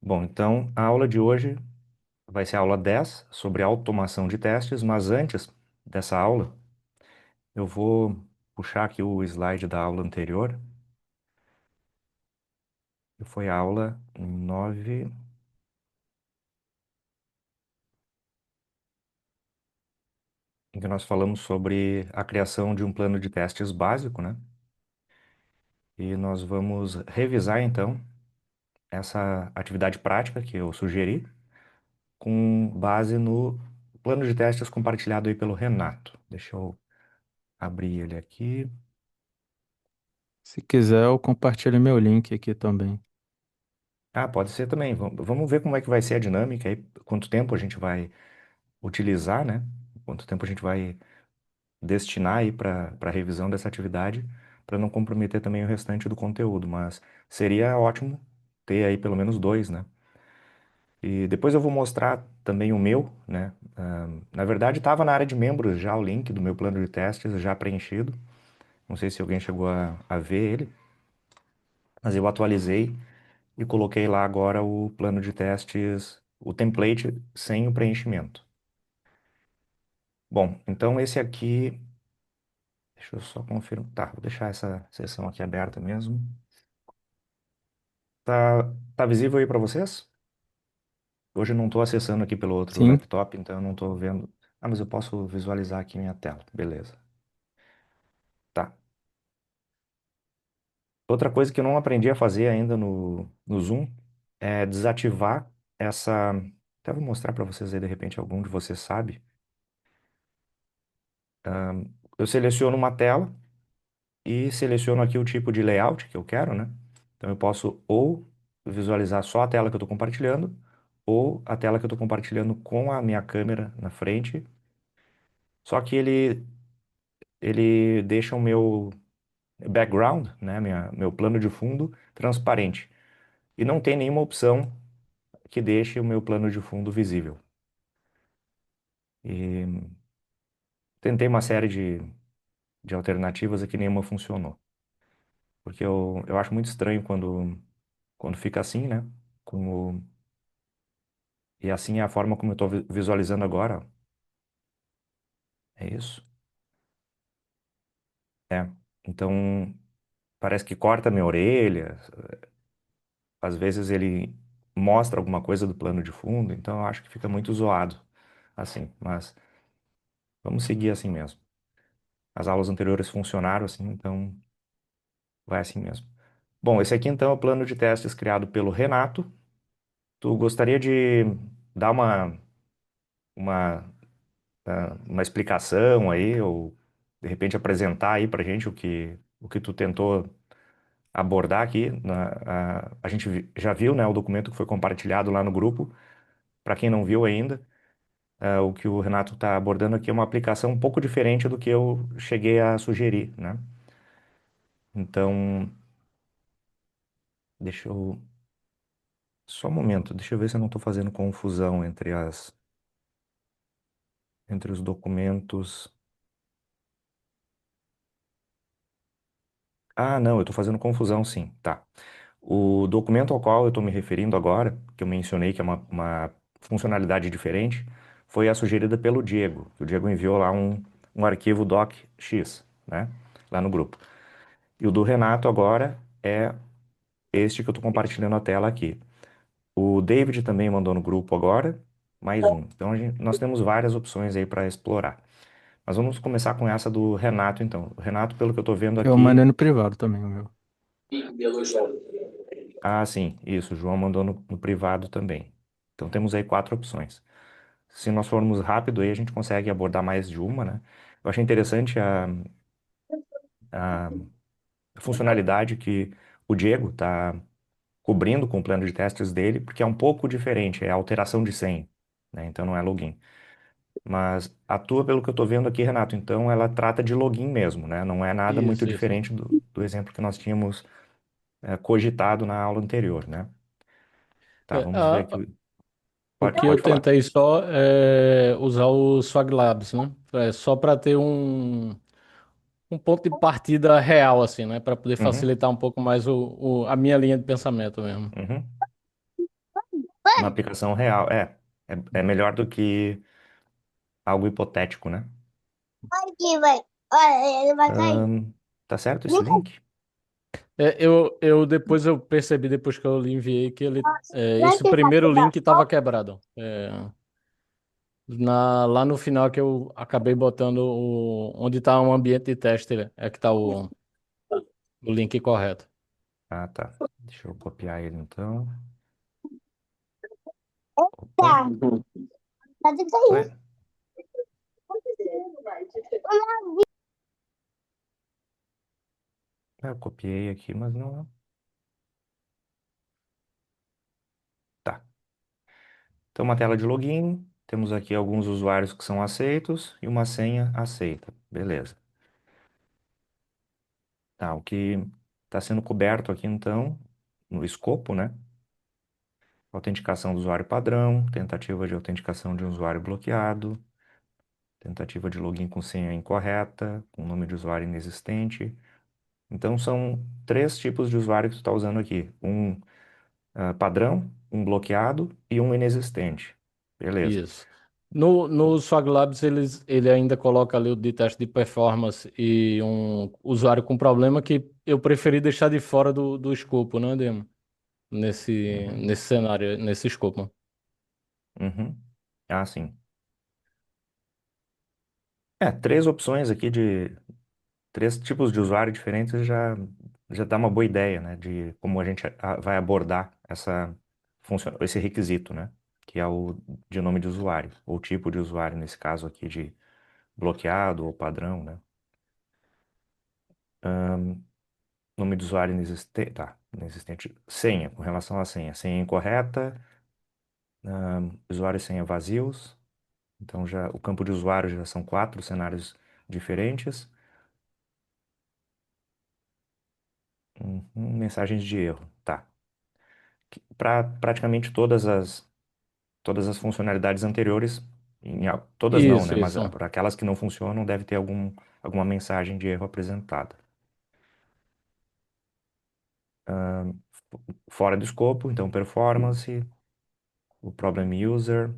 Bom, então a aula de hoje vai ser a aula 10 sobre automação de testes, mas antes dessa aula, eu vou puxar aqui o slide da aula anterior, que foi a aula 9, em que nós falamos sobre a criação de um plano de testes básico, né? E nós vamos revisar então essa atividade prática que eu sugeri, com base no plano de testes compartilhado aí pelo Renato. Deixa eu abrir ele aqui. Se quiser, eu compartilho meu link aqui também. Ah, pode ser também. Vamos ver como é que vai ser a dinâmica aí, quanto tempo a gente vai utilizar, né? Quanto tempo a gente vai destinar aí para revisão dessa atividade, para não comprometer também o restante do conteúdo, mas seria ótimo ter aí pelo menos dois, né? E depois eu vou mostrar também o meu, né? Na verdade, estava na área de membros já o link do meu plano de testes já preenchido. Não sei se alguém chegou a ver ele, mas eu atualizei e coloquei lá agora o plano de testes, o template sem o preenchimento. Bom, então esse aqui, deixa eu só confirmar. Tá, vou deixar essa sessão aqui aberta mesmo. Tá visível aí para vocês? Hoje eu não estou acessando aqui pelo outro Sim, laptop, então eu não estou vendo. Ah, mas eu posso visualizar aqui minha tela. Beleza. Tá. Outra coisa que eu não aprendi a fazer ainda no Zoom é desativar essa. Até vou mostrar para vocês aí, de repente, algum de vocês sabe. Eu seleciono uma tela e seleciono aqui o tipo de layout que eu quero, né? Então eu posso ou visualizar só a tela que eu estou compartilhando, ou a tela que eu estou compartilhando com a minha câmera na frente. Só que ele deixa o meu background, né? Meu plano de fundo transparente. E não tem nenhuma opção que deixe o meu plano de fundo visível. E tentei uma série de alternativas e que nenhuma funcionou. Porque eu acho muito estranho quando fica assim, né? Com e assim é a forma como eu estou visualizando agora. É isso? É. Então, parece que corta minha orelha. Às vezes ele mostra alguma coisa do plano de fundo. Então, eu acho que fica muito zoado assim. Mas vamos seguir assim mesmo. As aulas anteriores funcionaram assim, então vai assim mesmo. Bom, esse aqui então é o plano de testes criado pelo Renato. Tu gostaria de dar uma, uma explicação aí, ou de repente apresentar aí pra gente o que tu tentou abordar aqui. A gente já viu, né, o documento que foi compartilhado lá no grupo. Para quem não viu ainda, o que o Renato está abordando aqui é uma aplicação um pouco diferente do que eu cheguei a sugerir, né? Então, deixa eu... Só um momento, deixa eu ver se eu não estou fazendo confusão entre os documentos. Ah, não, eu estou fazendo confusão, sim. Tá. O documento ao qual eu estou me referindo agora, que eu mencionei que é uma funcionalidade diferente, foi a sugerida pelo Diego. O Diego enviou lá um arquivo docx, né? Lá no grupo. E o do Renato agora é este que eu estou compartilhando a tela aqui. O David também mandou no grupo agora, mais um. Então nós temos várias opções aí para explorar. Mas vamos começar com essa do Renato, então. O Renato, pelo que eu estou vendo eu aqui. mandei no privado também, o meu. Ah, sim, isso. O João mandou no privado também. Então temos aí quatro opções. Se nós formos rápido aí, a gente consegue abordar mais de uma, né? Eu achei interessante a funcionalidade que o Diego está cobrindo com o plano de testes dele, porque é um pouco diferente, é alteração de senha, né? Então não é login. Mas a tua, pelo que eu estou vendo aqui, Renato, então ela trata de login mesmo, né? Não é nada muito Isso, isso. diferente do exemplo que nós tínhamos cogitado na aula anterior, né? Tá, É, vamos ver aqui. o Pode, que eu pode falar. tentei só é usar o Swag Labs, né? Só para ter um ponto de partida real, assim, né? Para poder Uhum, facilitar um pouco mais a minha linha de pensamento mesmo. uhum. uma aplicação real. É melhor do que algo hipotético, né? Aqui, vai. Olha, ele vai cair. Tá certo esse link? Eu depois eu percebi, depois que eu lhe enviei, que Vai esse tentar primeiro quebrar. link estava quebrado. Lá no final que eu acabei botando onde está um ambiente de teste, é que está o link correto. Ah, tá. Deixa eu copiar ele então. Opa, Tá. Pode cair. ué, eu copiei aqui, mas não. Tá. Então, uma tela de login. Temos aqui alguns usuários que são aceitos e uma senha aceita. Beleza. Tá, o que está sendo coberto aqui então, no escopo, né? Autenticação do usuário padrão, tentativa de autenticação de um usuário bloqueado, tentativa de login com senha incorreta, com nome de usuário inexistente. Então, são três tipos de usuário que tu está usando aqui. Um padrão, um bloqueado e um inexistente. Beleza. Isso. No Swag Labs, ele ainda coloca ali o de teste de performance e um usuário com problema que eu preferi deixar de fora do escopo, né, Demo? Uhum, Nesse cenário, nesse escopo. uhum. Ah, sim. Três opções aqui de três tipos de usuário diferentes já dá uma boa ideia, né, de como a gente vai abordar esse requisito, né, que é o de nome de usuário, ou tipo de usuário, nesse caso aqui de bloqueado ou padrão, né. Nome de usuário inexistente, tá, inexistente. Senha, com relação à senha. Senha incorreta, usuário e senha vazios. Então já o campo de usuário já são quatro cenários diferentes. Mensagens de erro, tá. Para praticamente todas as funcionalidades anteriores, todas não, né? Isso, Mas isso. para aquelas que não funcionam, deve ter alguma mensagem de erro apresentada. Fora do escopo, então performance, o problem user,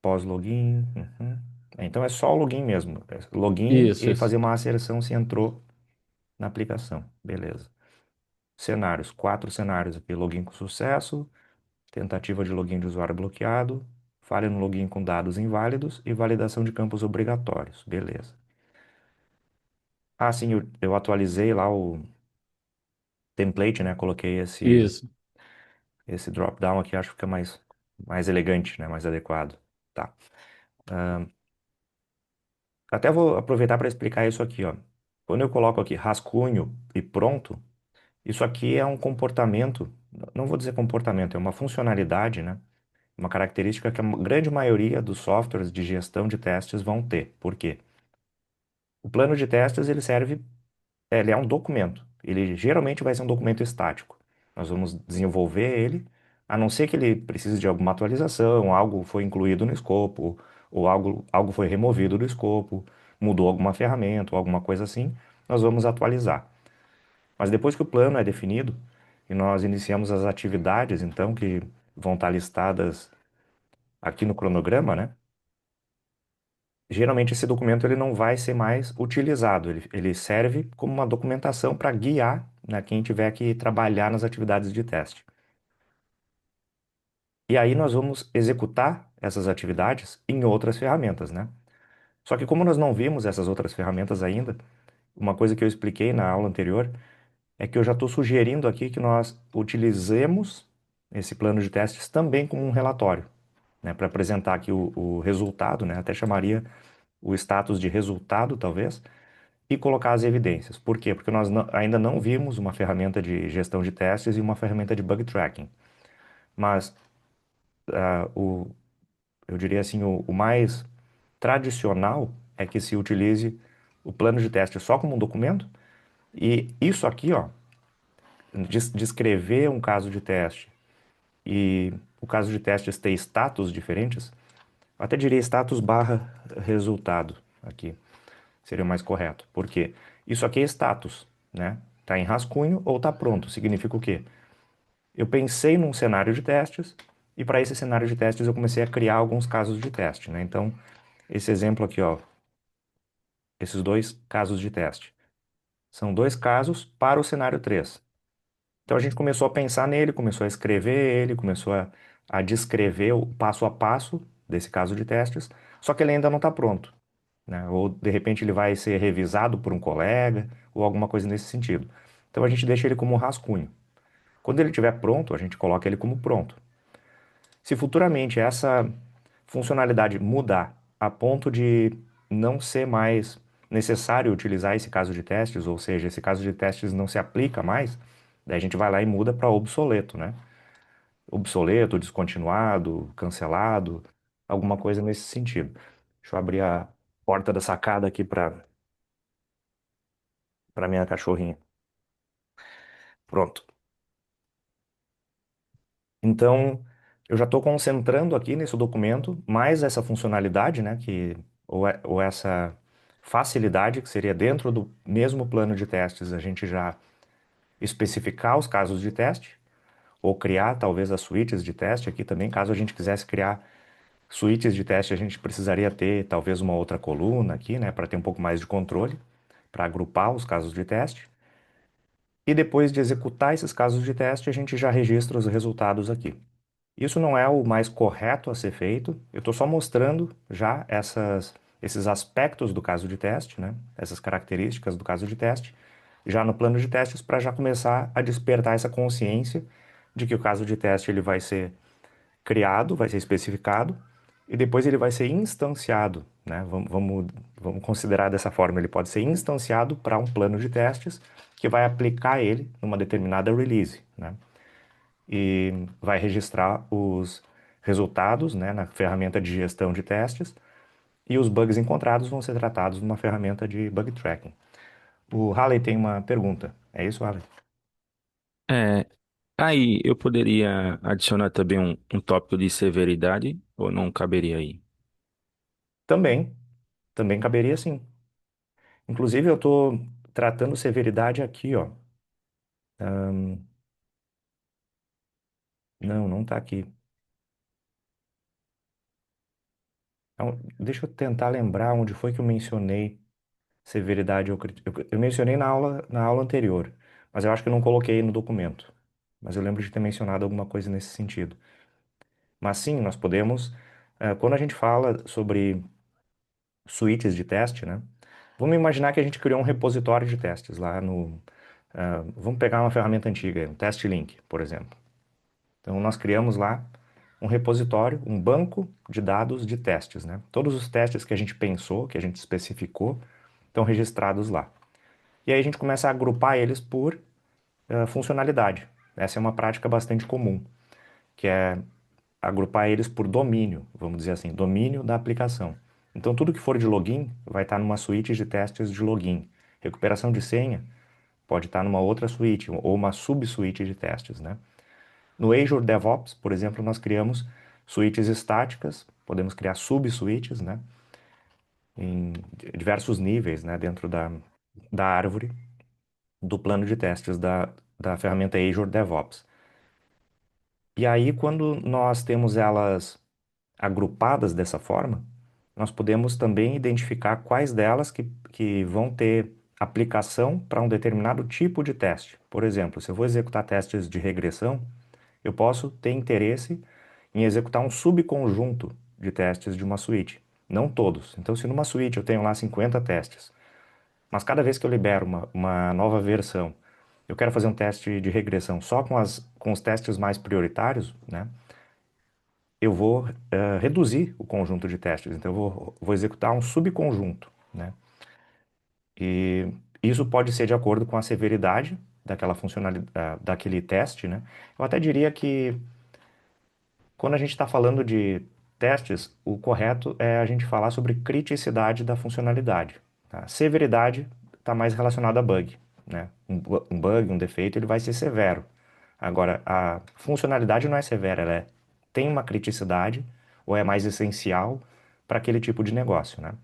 pós-login. Uhum. Então é só o login mesmo. Login Isso, e isso. fazer uma asserção se entrou na aplicação. Beleza. Cenários, quatro cenários aqui: login com sucesso, tentativa de login de usuário bloqueado, falha no login com dados inválidos e validação de campos obrigatórios. Beleza. Ah, sim, eu atualizei lá o template, né? Coloquei Isso. esse drop-down aqui, acho que fica mais elegante, né? Mais adequado. Tá. Até vou aproveitar para explicar isso aqui, ó. Quando eu coloco aqui rascunho e pronto, isso aqui é um comportamento, não vou dizer comportamento, é uma funcionalidade, né? Uma característica que a grande maioria dos softwares de gestão de testes vão ter. Por quê? O plano de testes ele serve, ele é um documento. Ele geralmente vai ser um documento estático. Nós vamos desenvolver ele, a não ser que ele precise de alguma atualização, algo foi incluído no escopo, ou algo foi removido do escopo, mudou alguma ferramenta ou alguma coisa assim, nós vamos atualizar. Mas depois que o plano é definido e nós iniciamos as atividades, então, que vão estar listadas aqui no cronograma, né? Geralmente esse documento ele não vai ser mais utilizado, ele serve como uma documentação para guiar, né, quem tiver que trabalhar nas atividades de teste. E aí nós vamos executar essas atividades em outras ferramentas, né? Só que como nós não vimos essas outras ferramentas ainda, uma coisa que eu expliquei na aula anterior é que eu já estou sugerindo aqui que nós utilizemos esse plano de testes também como um relatório, né, para apresentar aqui o resultado, né? Até chamaria o status de resultado, talvez, e colocar as evidências. Por quê? Porque nós ainda não vimos uma ferramenta de gestão de testes e uma ferramenta de bug tracking. Mas eu diria assim, o mais tradicional é que se utilize o plano de teste só como um documento e isso aqui, ó, descrever um caso de teste e o caso de testes ter status diferentes, até diria status barra resultado aqui, seria o mais correto. Por quê? Isso aqui é status, né? Tá em rascunho ou tá pronto. Significa o quê? Eu pensei num cenário de testes, E para esse cenário de testes eu comecei a criar alguns casos de teste, né? Então, esse exemplo aqui, ó, esses dois casos de teste, são dois casos para o cenário 3. Então a gente começou a pensar nele, começou a escrever ele, começou a descrever o passo a passo desse caso de testes, só que ele ainda não está pronto, né? Ou de repente ele vai ser revisado por um colega ou alguma coisa nesse sentido. Então a gente deixa ele como um rascunho. Quando ele estiver pronto, a gente coloca ele como pronto. Se futuramente essa funcionalidade mudar a ponto de não ser mais necessário utilizar esse caso de testes, ou seja, esse caso de testes não se aplica mais, daí a gente vai lá e muda para obsoleto, né? Obsoleto, descontinuado, cancelado, alguma coisa nesse sentido. Deixa eu abrir a porta da sacada aqui para minha cachorrinha. Pronto. Então, eu já estou concentrando aqui nesse documento mais essa funcionalidade, né, ou essa facilidade que seria dentro do mesmo plano de testes a gente já especificar os casos de teste, ou criar talvez as suítes de teste aqui também, caso a gente quisesse criar suítes de teste, a gente precisaria ter talvez uma outra coluna aqui, né, para ter um pouco mais de controle, para agrupar os casos de teste. E depois de executar esses casos de teste, a gente já registra os resultados aqui. Isso não é o mais correto a ser feito. Eu estou só mostrando já esses aspectos do caso de teste, né? Essas características do caso de teste, já no plano de testes, para já começar a despertar essa consciência de que o caso de teste ele vai ser criado, vai ser especificado, e depois ele vai ser instanciado, né? Vamos considerar dessa forma. Ele pode ser instanciado para um plano de testes que vai aplicar ele numa determinada release, né? E vai registrar os resultados, né, na ferramenta de gestão de testes e os bugs encontrados vão ser tratados numa ferramenta de bug tracking. O Halley tem uma pergunta. É isso, Halley? É, aí eu poderia adicionar também um tópico de severidade ou não caberia aí? Também, também caberia sim. Inclusive, eu estou tratando severidade aqui, ó. Não, não está aqui. Então, deixa eu tentar lembrar onde foi que eu mencionei severidade. Eu mencionei na aula anterior, mas eu acho que eu não coloquei no documento. Mas eu lembro de ter mencionado alguma coisa nesse sentido. Mas sim, nós podemos, quando a gente fala sobre suítes de teste, né? Vamos imaginar que a gente criou um repositório de testes lá no. Vamos pegar uma ferramenta antiga, um Test Link, por exemplo. Então, nós criamos lá um repositório, um banco de dados de testes, né? Todos os testes que a gente pensou, que a gente especificou, estão registrados lá. E aí a gente começa a agrupar eles por funcionalidade. Essa é uma prática bastante comum, que é agrupar eles por domínio, vamos dizer assim, domínio da aplicação. Então, tudo que for de login vai estar numa suíte de testes de login. Recuperação de senha pode estar numa outra suíte ou uma subsuíte de testes, né? No Azure DevOps, por exemplo, nós criamos suítes estáticas, podemos criar subsuítes, né? Em diversos níveis, né? Dentro da árvore do plano de testes da ferramenta Azure DevOps. E aí, quando nós temos elas agrupadas dessa forma, nós podemos também identificar quais delas que vão ter aplicação para um determinado tipo de teste. Por exemplo, se eu vou executar testes de regressão, eu posso ter interesse em executar um subconjunto de testes de uma suíte, não todos. Então, se numa suíte eu tenho lá 50 testes, mas cada vez que eu libero uma nova versão, eu quero fazer um teste de regressão só com os testes mais prioritários, né? Eu vou reduzir o conjunto de testes. Então, vou executar um subconjunto, né? E isso pode ser de acordo com a severidade daquela funcionalidade, daquele teste, né? Eu até diria que quando a gente está falando de testes, o correto é a gente falar sobre criticidade da funcionalidade, tá? Severidade está mais relacionado a bug, né? Um bug, um defeito, ele vai ser severo. Agora, a funcionalidade não é severa, tem uma criticidade ou é mais essencial para aquele tipo de negócio, né?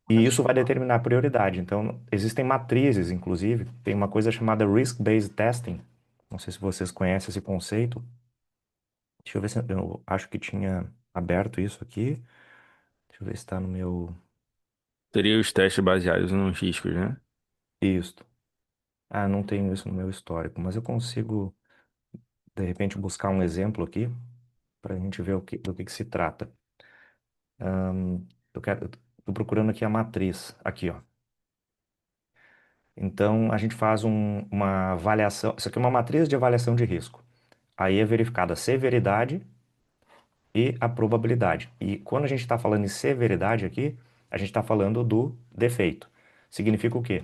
E isso vai determinar a prioridade. Então, existem matrizes, inclusive, tem uma coisa chamada Risk-Based Testing. Não sei se vocês conhecem esse conceito. Deixa eu ver se eu acho que tinha aberto isso aqui. Deixa eu ver se está no meu. Seria os testes baseados nos riscos, né? Isto. Ah, não tenho isso no meu histórico, mas eu consigo, de repente, buscar um exemplo aqui para a gente ver do que se trata. Estou procurando aqui a matriz. Aqui, ó. Então, a gente faz uma avaliação. Isso aqui é uma matriz de avaliação de risco. Aí é verificada a severidade e a probabilidade. E quando a gente está falando em severidade aqui, a gente está falando do defeito. Significa o quê?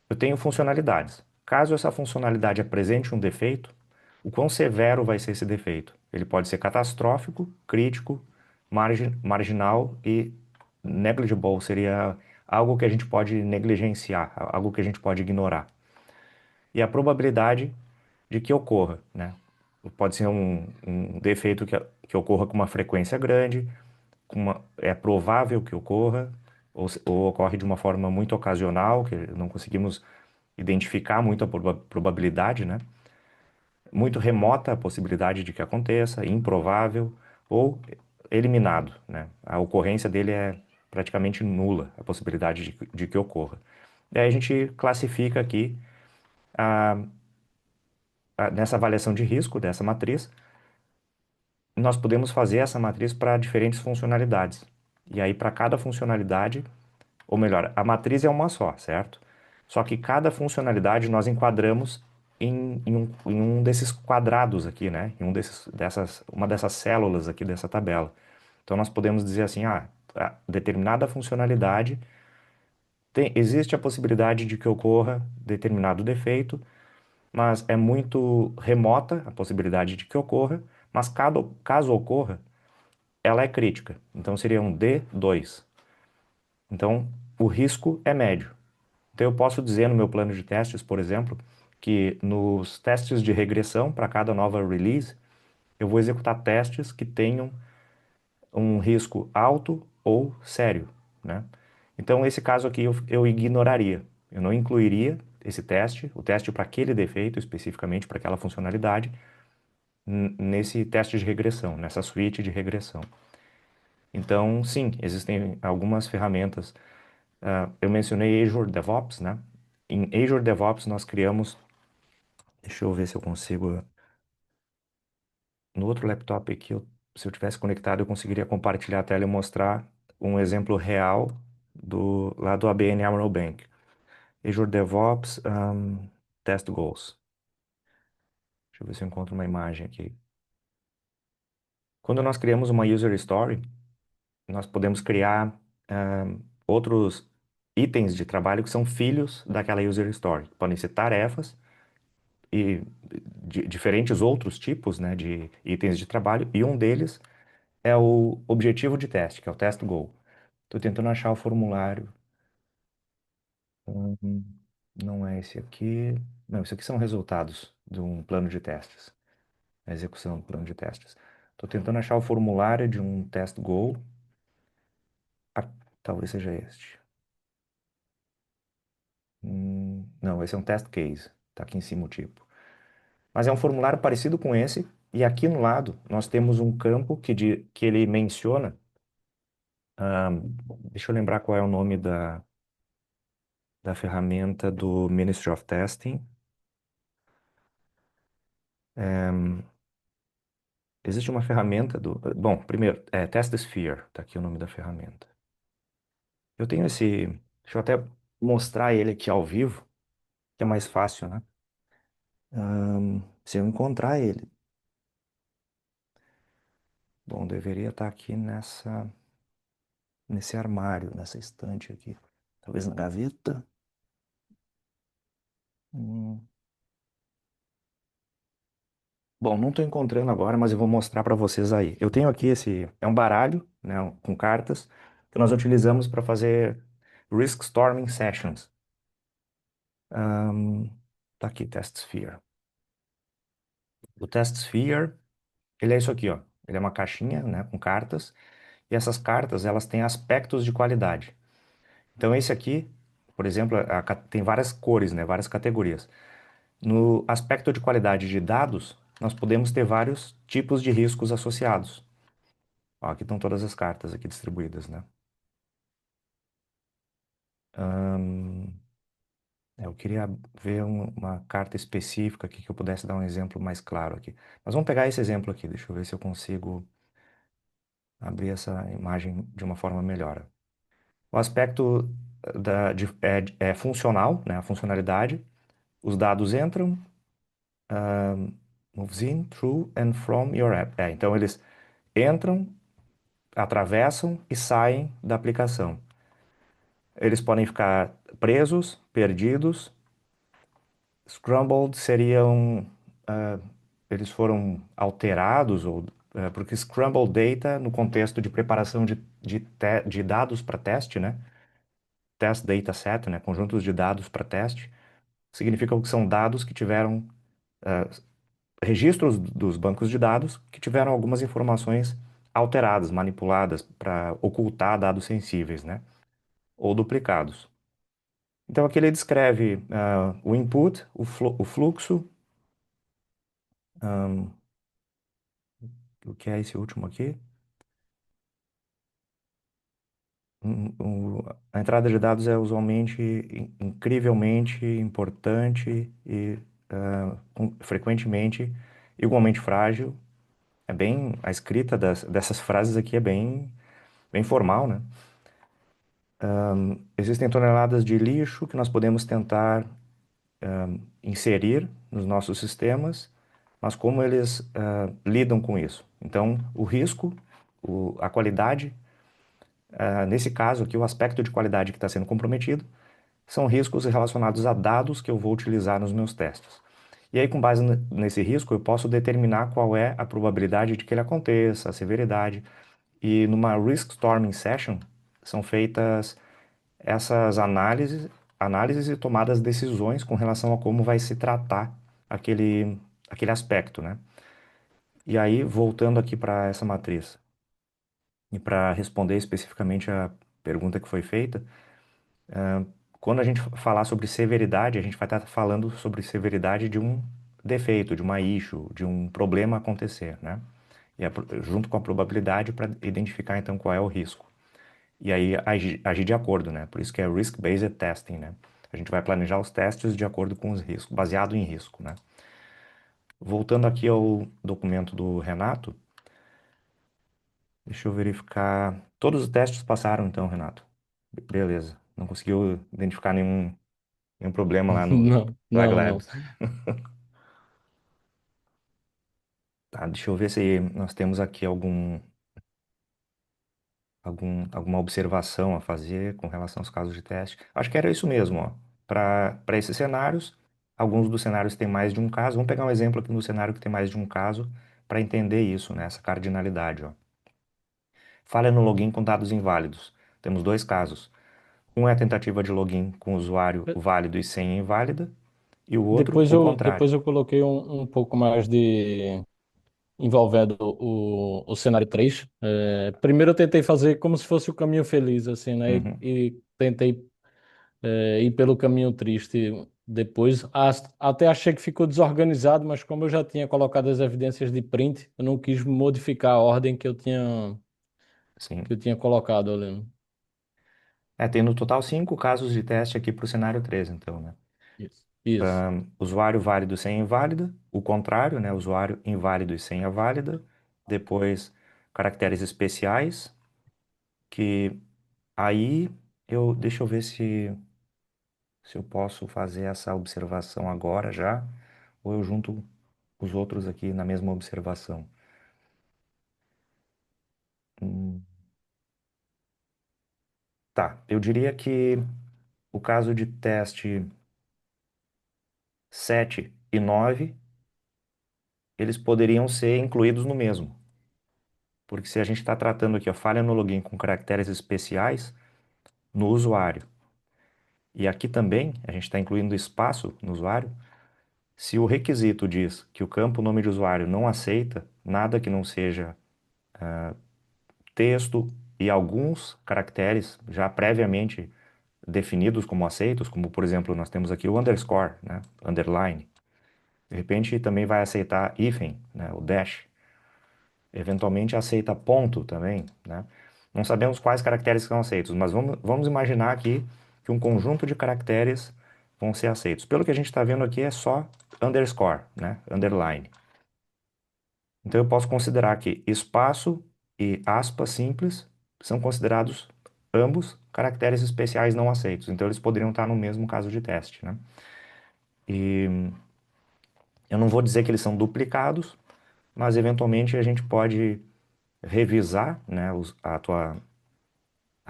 Eu tenho funcionalidades. Caso essa funcionalidade apresente um defeito, o quão severo vai ser esse defeito? Ele pode ser catastrófico, crítico, marginal e negligible seria algo que a gente pode negligenciar, algo que a gente pode ignorar. E a probabilidade de que ocorra, né? Pode ser um defeito que ocorra com uma frequência grande, é provável que ocorra, ou ocorre de uma forma muito ocasional, que não conseguimos identificar muito a probabilidade, né? Muito remota a possibilidade de que aconteça, improvável ou eliminado, né? A ocorrência dele é praticamente nula, a possibilidade de que ocorra. Daí a gente classifica aqui, nessa avaliação de risco dessa matriz, nós podemos fazer essa matriz para diferentes funcionalidades. E aí, para cada funcionalidade, ou melhor, a matriz é uma só, certo? Só que cada funcionalidade nós enquadramos em um desses quadrados aqui, né? Em uma dessas células aqui dessa tabela. Então nós podemos dizer assim, a determinada funcionalidade existe a possibilidade de que ocorra determinado defeito, mas é muito remota a possibilidade de que ocorra, mas caso ocorra, ela é crítica. Então seria um D2. Então o risco é médio. Então, eu posso dizer no meu plano de testes, por exemplo, que nos testes de regressão para cada nova release, eu vou executar testes que tenham um risco alto ou sério, né? Então, esse caso aqui eu ignoraria. Eu não incluiria esse teste, o teste para aquele defeito, especificamente para aquela funcionalidade, nesse teste de regressão, nessa suíte de regressão. Então, sim, existem algumas ferramentas. Eu mencionei Azure DevOps, né? Em Azure DevOps nós criamos. Deixa eu ver se eu consigo. No outro laptop aqui, se eu tivesse conectado, eu conseguiria compartilhar a tela e mostrar um exemplo real lá do ABN AMRO Bank. Azure DevOps, Test Goals. Deixa eu ver se eu encontro uma imagem aqui. Quando nós criamos uma User Story, nós podemos criar outros itens de trabalho que são filhos daquela User Story. Podem ser tarefas e diferentes outros tipos, né, de itens de trabalho, e um deles é o objetivo de teste, que é o test goal. Estou tentando achar o formulário. Hum, não é esse aqui. Não, isso aqui são resultados de um plano de testes. A execução do plano de testes. Estou tentando achar o formulário de um test goal. Ah, talvez seja este. Não, esse é um test case. Está aqui em cima o tipo. Mas é um formulário parecido com esse. E aqui no lado nós temos um campo que ele menciona. Deixa eu lembrar qual é o nome da ferramenta do Ministry of Testing. Existe uma ferramenta do. Bom, primeiro, Test Sphere, tá aqui o nome da ferramenta. Eu tenho esse. Deixa eu até mostrar ele aqui ao vivo, que é mais fácil, né? Se eu encontrar ele. Bom, deveria estar aqui nesse armário, nessa estante aqui. Talvez na gaveta. Hum. Bom, não estou encontrando agora, mas eu vou mostrar para vocês aí. Eu tenho aqui é um baralho, né, com cartas que nós utilizamos para fazer Risk Storming Sessions. Tá aqui, Test Sphere. O Test Sphere, ele é isso aqui, ó. Ele é uma caixinha, né, com cartas. E essas cartas, elas têm aspectos de qualidade. Então, esse aqui, por exemplo, tem várias cores, né, várias categorias. No aspecto de qualidade de dados, nós podemos ter vários tipos de riscos associados. Ó, aqui estão todas as cartas aqui distribuídas, né? Ahn, eu queria ver uma carta específica aqui que eu pudesse dar um exemplo mais claro aqui. Mas vamos pegar esse exemplo aqui, deixa eu ver se eu consigo abrir essa imagem de uma forma melhor. O aspecto é funcional, né? A funcionalidade. Os dados entram, moves in, through and from your app. Então eles entram, atravessam e saem da aplicação. Eles podem ficar presos, perdidos. Scrambled seriam, eles foram alterados, porque scrambled data, no contexto de preparação de dados para teste, né? Test data set, né? Conjuntos de dados para teste, significa que são dados que tiveram registros dos bancos de dados que tiveram algumas informações alteradas, manipuladas para ocultar dados sensíveis, né? Ou duplicados. Então aqui ele descreve o input, o fluxo, o que é esse último aqui? A entrada de dados é usualmente incrivelmente importante e frequentemente igualmente frágil. É bem, a escrita dessas frases aqui é bem formal, né? Existem toneladas de lixo que nós podemos tentar inserir nos nossos sistemas, mas como eles lidam com isso? Então, o risco, a qualidade, nesse caso aqui, o aspecto de qualidade que está sendo comprometido, são riscos relacionados a dados que eu vou utilizar nos meus testes. E aí, com base nesse risco, eu posso determinar qual é a probabilidade de que ele aconteça, a severidade. E numa Risk Storming Session, são feitas essas análises e tomadas decisões com relação a como vai se tratar aquele aspecto, né? E aí, voltando aqui para essa matriz, e para responder especificamente a pergunta que foi feita, quando a gente falar sobre severidade, a gente vai estar falando sobre severidade de um defeito, de uma issue, de um problema acontecer, né? E junto com a probabilidade para identificar então qual é o risco. E aí agir de acordo, né? Por isso que é risk-based testing, né? A gente vai planejar os testes de acordo com os riscos, baseado em risco, né? Voltando aqui ao documento do Renato, deixa eu verificar. Todos os testes passaram então, Renato. Beleza. Não conseguiu identificar nenhum problema lá no Não, Swag não, não. Labs. Tá, deixa eu ver se nós temos aqui alguma observação a fazer com relação aos casos de teste. Acho que era isso mesmo, ó. Para esses cenários, alguns dos cenários têm mais de um caso. Vamos pegar um exemplo aqui no cenário que tem mais de um caso para entender isso, né? Essa cardinalidade, ó. Falha no login com dados inválidos. Temos dois casos. Um é a tentativa de login com usuário válido e senha inválida, e o outro, o contrário. Depois eu coloquei um pouco mais de envolvendo o cenário 3. Primeiro eu tentei fazer como se fosse o caminho feliz, assim, né? Uhum, E tentei ir pelo caminho triste depois. Até achei que ficou desorganizado, mas como eu já tinha colocado as evidências de print, eu não quis modificar a ordem sim. que eu tinha colocado ali, né? Tem no total 5 casos de teste aqui para o cenário 3, então, né? Isso. Isso. Usuário válido, senha inválida, o contrário, né? Usuário inválido e senha válida. Depois, caracteres especiais, que aí deixa eu ver se eu posso fazer essa observação agora já, ou eu junto os outros aqui na mesma observação. Hum, tá, eu diria que o caso de teste 7 e 9 eles poderiam ser incluídos no mesmo. Porque se a gente está tratando aqui a falha no login com caracteres especiais no usuário, e aqui também a gente está incluindo espaço no usuário, se o requisito diz que o campo nome de usuário não aceita nada que não seja texto e alguns caracteres já previamente definidos como aceitos, como por exemplo nós temos aqui o underscore, né? Underline. De repente também vai aceitar hífen, né, o dash. Eventualmente aceita ponto também, né? Não sabemos quais caracteres são aceitos, mas vamos imaginar aqui que um conjunto de caracteres vão ser aceitos. Pelo que a gente está vendo aqui é só underscore, né? Underline. Então eu posso considerar que espaço e aspa simples são considerados ambos caracteres especiais não aceitos. Então eles poderiam estar no mesmo caso de teste, né? E eu não vou dizer que eles são duplicados, mas eventualmente a gente pode revisar, né, a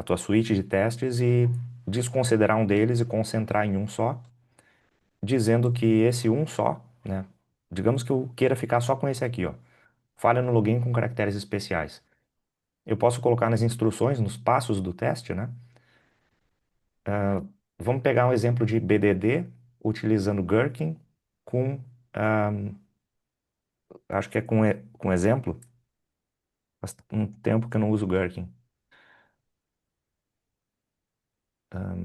tua suíte de testes e desconsiderar um deles e concentrar em um só, dizendo que esse um só, né, digamos que eu queira ficar só com esse aqui, ó, falha no login com caracteres especiais. Eu posso colocar nas instruções, nos passos do teste, né? Vamos pegar um exemplo de BDD utilizando Gherkin com, ah, acho que é com exemplo. Faz um tempo que eu não uso Gherkin. Ah,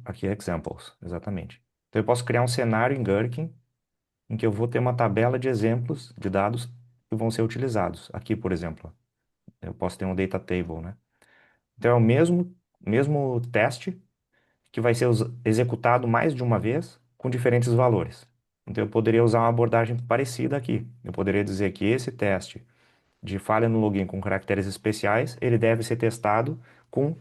aqui é examples, exatamente. Então eu posso criar um cenário em Gherkin em que eu vou ter uma tabela de exemplos de dados que vão ser utilizados. Aqui, por exemplo, eu posso ter um data table, né? Então é o mesmo teste que vai ser executado mais de uma vez com diferentes valores. Então eu poderia usar uma abordagem parecida aqui. Eu poderia dizer que esse teste de falha no login com caracteres especiais, ele deve ser testado com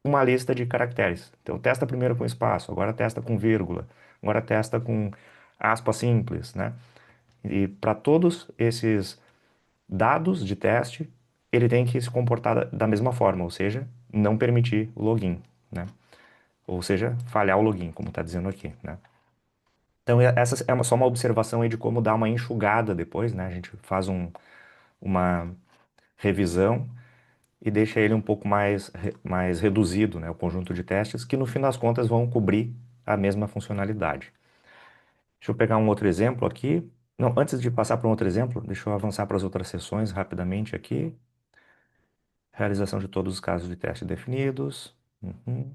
uma lista de caracteres. Então testa primeiro com espaço, agora testa com vírgula, agora testa com aspa simples, né? E para todos esses dados de teste, ele tem que se comportar da mesma forma, ou seja, não permitir o login, né? Ou seja, falhar o login, como está dizendo aqui, né? Então, essa é só uma observação aí de como dar uma enxugada depois, né? A gente faz uma revisão e deixa ele um pouco mais reduzido, né? O conjunto de testes, que no fim das contas vão cobrir a mesma funcionalidade. Deixa eu pegar um outro exemplo aqui. Não, antes de passar para um outro exemplo, deixa eu avançar para as outras sessões rapidamente aqui. Realização de todos os casos de teste definidos. Uhum.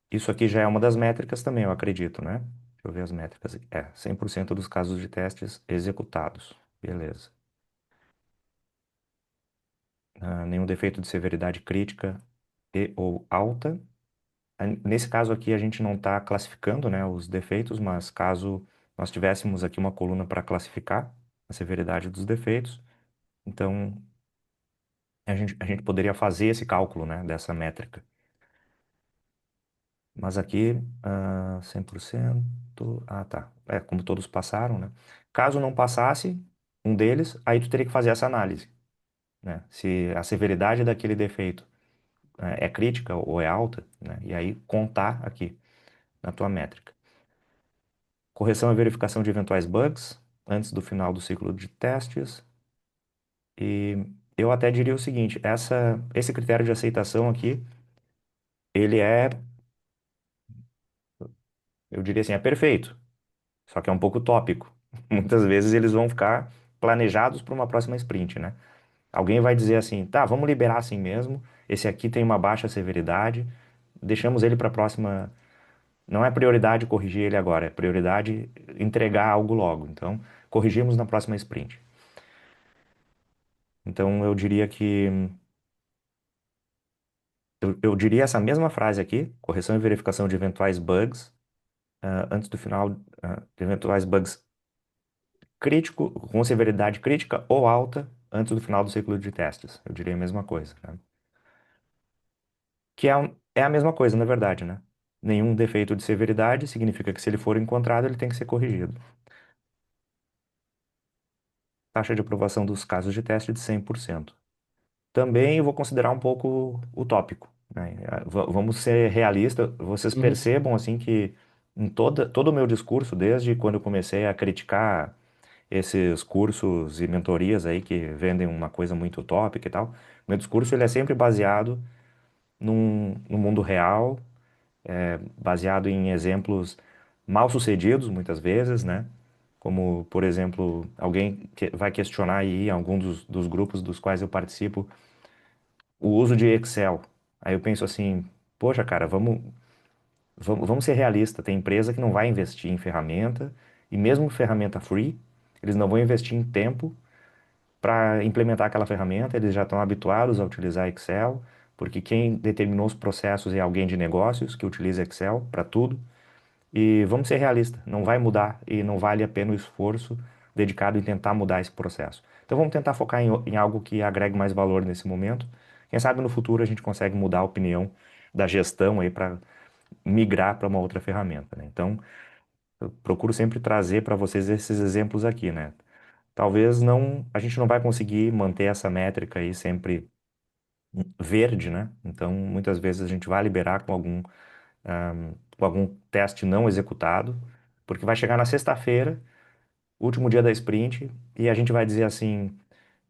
Isso aqui já é uma das métricas também, eu acredito, né? Deixa eu ver as métricas aqui. 100% dos casos de testes executados. Beleza. Nenhum defeito de severidade crítica e ou alta. Nesse caso aqui, a gente não está classificando, né, os defeitos, mas caso nós tivéssemos aqui uma coluna para classificar a severidade dos defeitos, então a gente poderia fazer esse cálculo, né, dessa métrica. Mas aqui, 100%. Ah, tá. Como todos passaram, né? Caso não passasse um deles, aí tu teria que fazer essa análise, né? Se a severidade daquele defeito é crítica ou é alta, né? E aí contar aqui na tua métrica. Correção e verificação de eventuais bugs antes do final do ciclo de testes. E eu até diria o seguinte, esse critério de aceitação aqui, ele eu diria assim, é perfeito. Só que é um pouco tópico. Muitas vezes eles vão ficar planejados para uma próxima sprint, né? Alguém vai dizer assim, tá, vamos liberar assim mesmo. Esse aqui tem uma baixa severidade, deixamos ele para a próxima. Não é prioridade corrigir ele agora, é prioridade entregar algo logo. Então, corrigimos na próxima sprint. Então, eu diria que. Eu diria essa mesma frase aqui, correção e verificação de eventuais bugs, antes do final, de eventuais bugs crítico, com severidade crítica ou alta antes do final do ciclo de testes. Eu diria a mesma coisa, né? Que é a mesma coisa, na verdade, né? Nenhum defeito de severidade significa que se ele for encontrado, ele tem que ser corrigido. Taxa de aprovação dos casos de teste de 100%. Também eu vou considerar um pouco utópico, né? Vamos ser realistas. Vocês Uhum. percebam, assim, que em todo o meu discurso, desde quando eu comecei a criticar esses cursos e mentorias aí que vendem uma coisa muito utópica e tal. Meu discurso ele é sempre baseado no mundo real, baseado em exemplos mal sucedidos muitas vezes, né? Como, por exemplo, alguém que vai questionar aí em algum dos grupos dos quais eu participo o uso de Excel. Aí eu penso assim, poxa, cara, Vamos ser realistas, tem empresa que não vai investir em ferramenta, e mesmo ferramenta free, eles não vão investir em tempo para implementar aquela ferramenta, eles já estão habituados a utilizar Excel, porque quem determinou os processos é alguém de negócios que utiliza Excel para tudo. E vamos ser realistas, não vai mudar e não vale a pena o esforço dedicado em tentar mudar esse processo. Então vamos tentar focar em algo que agregue mais valor nesse momento. Quem sabe no futuro a gente consegue mudar a opinião da gestão aí para migrar para uma outra ferramenta, né? Então, eu procuro sempre trazer para vocês esses exemplos aqui, né? Talvez não, a gente não vai conseguir manter essa métrica aí sempre verde, né? Então, muitas vezes a gente vai liberar com algum teste não executado, porque vai chegar na sexta-feira, último dia da sprint, e a gente vai dizer assim,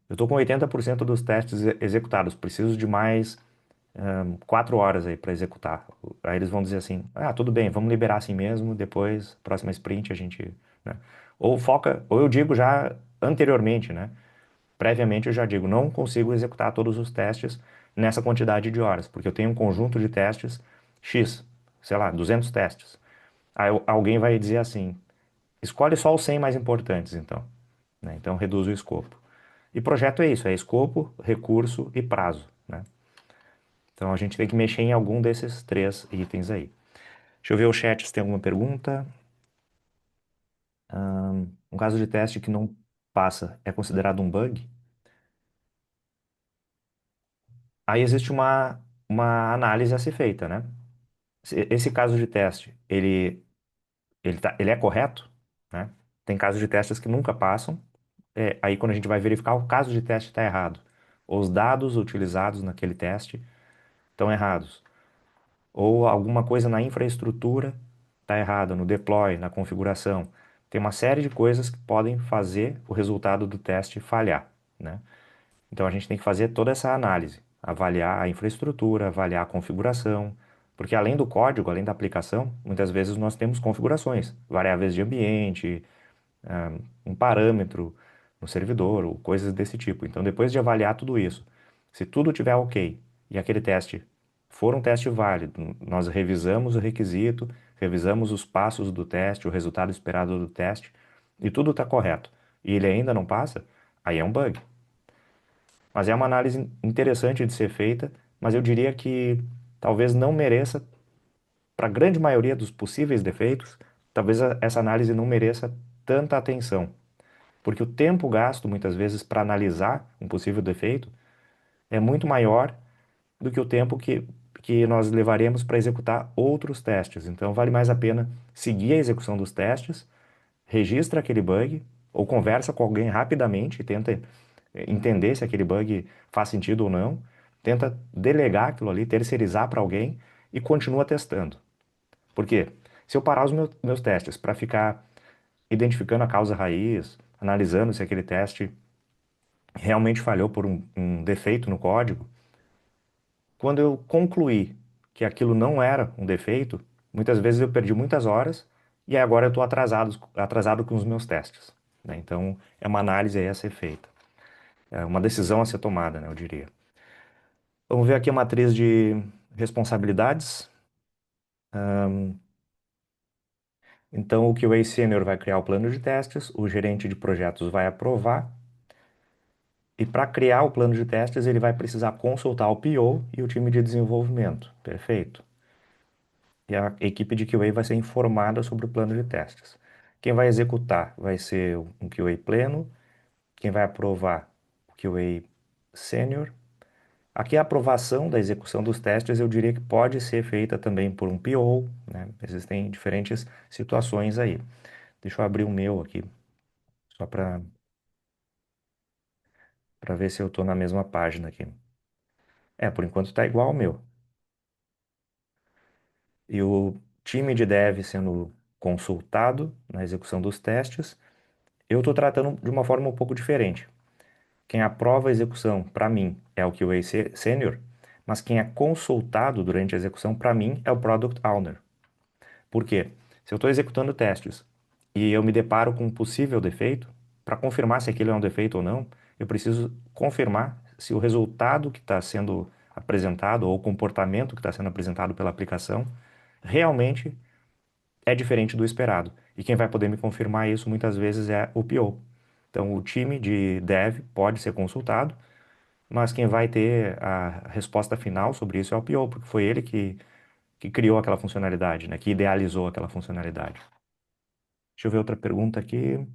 eu estou com 80% dos testes executados, preciso de mais 4 horas aí para executar. Aí eles vão dizer assim, ah, tudo bem, vamos liberar assim mesmo, depois, próxima sprint a gente, né? Ou foca, ou eu digo já anteriormente, né? Previamente eu já digo, não consigo executar todos os testes nessa quantidade de horas, porque eu tenho um conjunto de testes X, sei lá, 200 testes. Aí alguém vai dizer assim, escolhe só os 100 mais importantes, então, né? Então reduz o escopo. E projeto é isso, é escopo, recurso e prazo, né? Então a gente tem que mexer em algum desses três itens aí. Deixa eu ver o chat se tem alguma pergunta. Um caso de teste que não passa é considerado um bug? Aí existe uma análise a ser feita, né? Esse caso de teste, ele é correto, né? Tem casos de testes que nunca passam. Aí quando a gente vai verificar, o caso de teste está errado. Os dados utilizados naquele teste estão errados. Ou alguma coisa na infraestrutura está errada, no deploy, na configuração. Tem uma série de coisas que podem fazer o resultado do teste falhar, né? Então a gente tem que fazer toda essa análise, avaliar a infraestrutura, avaliar a configuração, porque além do código, além da aplicação, muitas vezes nós temos configurações, variáveis de ambiente, um parâmetro no servidor, ou coisas desse tipo. Então, depois de avaliar tudo isso, se tudo tiver ok e aquele teste for um teste válido, nós revisamos o requisito, revisamos os passos do teste, o resultado esperado do teste, e tudo está correto, e ele ainda não passa, aí é um bug. Mas é uma análise interessante de ser feita, mas eu diria que talvez não mereça, para a grande maioria dos possíveis defeitos, talvez essa análise não mereça tanta atenção. Porque o tempo gasto, muitas vezes, para analisar um possível defeito é muito maior do que o tempo que nós levaremos para executar outros testes. Então, vale mais a pena seguir a execução dos testes, registra aquele bug, ou conversa com alguém rapidamente e tenta entender se aquele bug faz sentido ou não, tenta delegar aquilo ali, terceirizar para alguém e continua testando. Por quê? Se eu parar os meus testes para ficar identificando a causa raiz, analisando se aquele teste realmente falhou por um defeito no código, quando eu concluí que aquilo não era um defeito, muitas vezes eu perdi muitas horas e agora eu estou atrasado com os meus testes, né? Então, é uma análise aí a ser feita. É uma decisão a ser tomada, né, eu diria. Vamos ver aqui a matriz de responsabilidades. Então, o QA Sênior vai criar o plano de testes, o gerente de projetos vai aprovar, e para criar o plano de testes, ele vai precisar consultar o PO e o time de desenvolvimento. Perfeito. E a equipe de QA vai ser informada sobre o plano de testes. Quem vai executar vai ser um QA pleno, quem vai aprovar o QA sênior. Aqui a aprovação da execução dos testes eu diria que pode ser feita também por um PO, né? Existem diferentes situações aí. Deixa eu abrir o meu aqui, só para ver se eu estou na mesma página aqui. Por enquanto está igual ao meu. E o time de dev sendo consultado na execução dos testes, eu estou tratando de uma forma um pouco diferente. Quem aprova a execução, para mim, é o QA Senior, mas quem é consultado durante a execução, para mim, é o Product Owner. Por quê? Se eu estou executando testes e eu me deparo com um possível defeito, para confirmar se aquilo é um defeito ou não, eu preciso confirmar se o resultado que está sendo apresentado ou o comportamento que está sendo apresentado pela aplicação realmente é diferente do esperado. E quem vai poder me confirmar isso muitas vezes é o PO. Então, o time de dev pode ser consultado, mas quem vai ter a resposta final sobre isso é o PO, porque foi ele que criou aquela funcionalidade, né? Que idealizou aquela funcionalidade. Deixa eu ver outra pergunta aqui.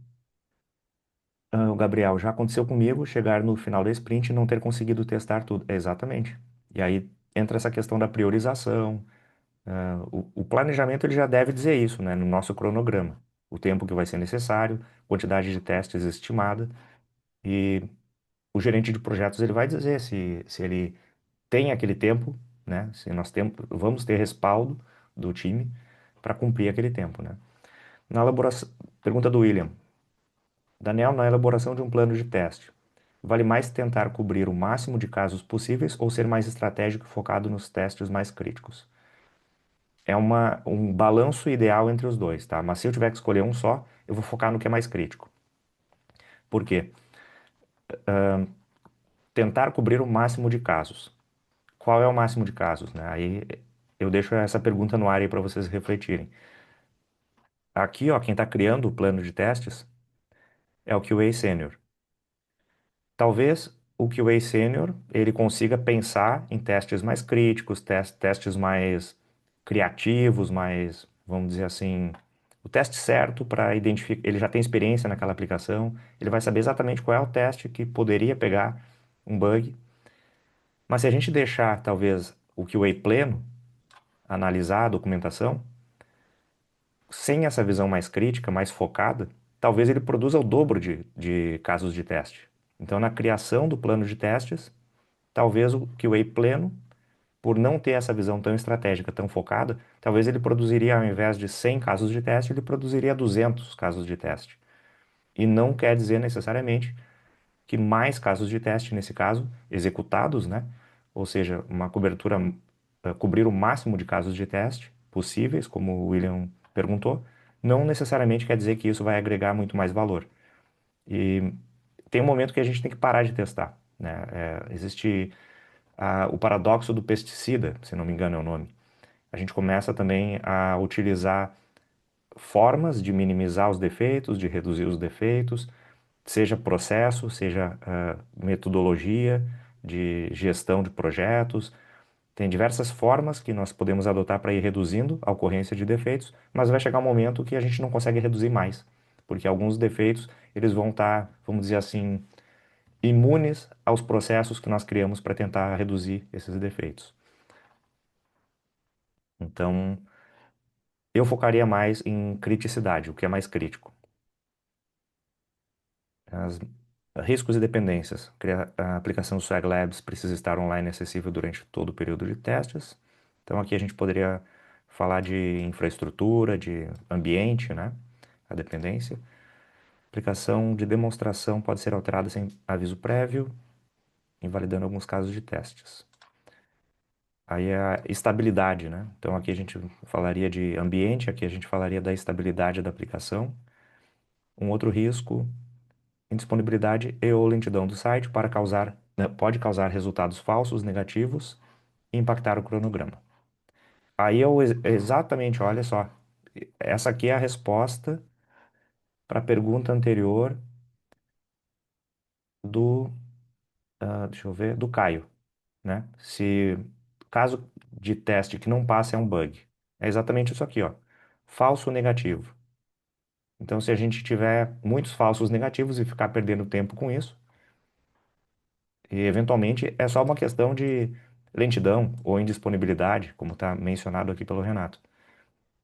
O Gabriel, já aconteceu comigo chegar no final da sprint e não ter conseguido testar tudo. Exatamente. E aí entra essa questão da priorização. O planejamento ele já deve dizer isso, né? No nosso cronograma. O tempo que vai ser necessário, quantidade de testes estimada. E o gerente de projetos ele vai dizer se ele tem aquele tempo, né? Se nós temos, vamos ter respaldo do time para cumprir aquele tempo, né? Na elaboração, pergunta do William. Daniel, na elaboração de um plano de teste, vale mais tentar cobrir o máximo de casos possíveis ou ser mais estratégico e focado nos testes mais críticos? É um balanço ideal entre os dois, tá? Mas se eu tiver que escolher um só, eu vou focar no que é mais crítico. Por quê? Tentar cobrir o máximo de casos. Qual é o máximo de casos, né? Aí eu deixo essa pergunta no ar aí para vocês refletirem. Aqui, ó, quem está criando o plano de testes é o QA Sênior. Talvez o QA Sênior ele consiga pensar em testes mais críticos, testes mais criativos, mais, vamos dizer assim, o teste certo para identificar. Ele já tem experiência naquela aplicação, ele vai saber exatamente qual é o teste que poderia pegar um bug. Mas se a gente deixar, talvez, o QA pleno, analisar a documentação, sem essa visão mais crítica, mais focada, talvez ele produza o dobro de casos de teste. Então, na criação do plano de testes, talvez o QA pleno, por não ter essa visão tão estratégica, tão focada, talvez ele produziria, ao invés de 100 casos de teste, ele produziria 200 casos de teste. E não quer dizer necessariamente que mais casos de teste, nesse caso, executados, né? Ou seja, uma cobertura, cobrir o máximo de casos de teste possíveis, como o William perguntou, não necessariamente quer dizer que isso vai agregar muito mais valor. E tem um momento que a gente tem que parar de testar, né? Existe o paradoxo do pesticida, se não me engano é o nome. A gente começa também a utilizar formas de minimizar os defeitos, de reduzir os defeitos, seja processo, seja metodologia de gestão de projetos. Tem diversas formas que nós podemos adotar para ir reduzindo a ocorrência de defeitos, mas vai chegar um momento que a gente não consegue reduzir mais, porque alguns defeitos eles vão estar, vamos dizer assim, imunes aos processos que nós criamos para tentar reduzir esses defeitos. Então, eu focaria mais em criticidade, o que é mais crítico. As, riscos e dependências. A aplicação do Swag Labs precisa estar online e acessível durante todo o período de testes. Então, aqui a gente poderia falar de infraestrutura, de ambiente, né? A dependência. Aplicação de demonstração pode ser alterada sem aviso prévio, invalidando alguns casos de testes. Aí é a estabilidade, né? Então aqui a gente falaria de ambiente, aqui a gente falaria da estabilidade da aplicação. Um outro risco, indisponibilidade e ou lentidão do site para causar, né, pode causar resultados falsos, negativos e impactar o cronograma. Aí eu exatamente, olha só, essa aqui é a resposta para a pergunta anterior do, deixa eu ver, do Caio, né? Se caso de teste que não passa é um bug. É exatamente isso aqui, ó. Falso negativo. Então, se a gente tiver muitos falsos negativos e ficar perdendo tempo com isso, e eventualmente é só uma questão de lentidão ou indisponibilidade, como está mencionado aqui pelo Renato.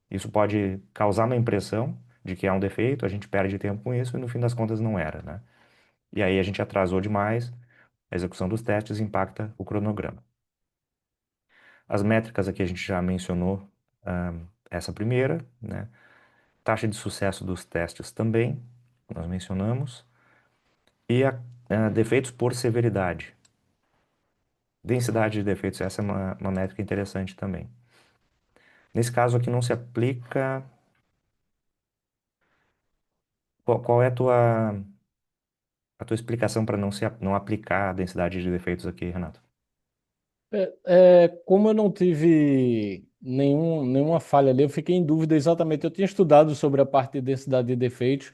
Isso pode causar uma impressão de que há um defeito, a gente perde tempo com isso e no fim das contas não era, né? E aí a gente atrasou demais, a execução dos testes impacta o cronograma. As métricas aqui a gente já mencionou, essa primeira, né? Taxa de sucesso dos testes também, nós mencionamos. E defeitos por severidade. Densidade de defeitos, essa é uma métrica interessante também. Nesse caso aqui não se aplica. Qual é a tua explicação para não aplicar a densidade de defeitos aqui, Renato? Como eu não tive nenhuma falha ali. Eu fiquei em dúvida exatamente. Eu tinha estudado sobre a parte de densidade de defeitos,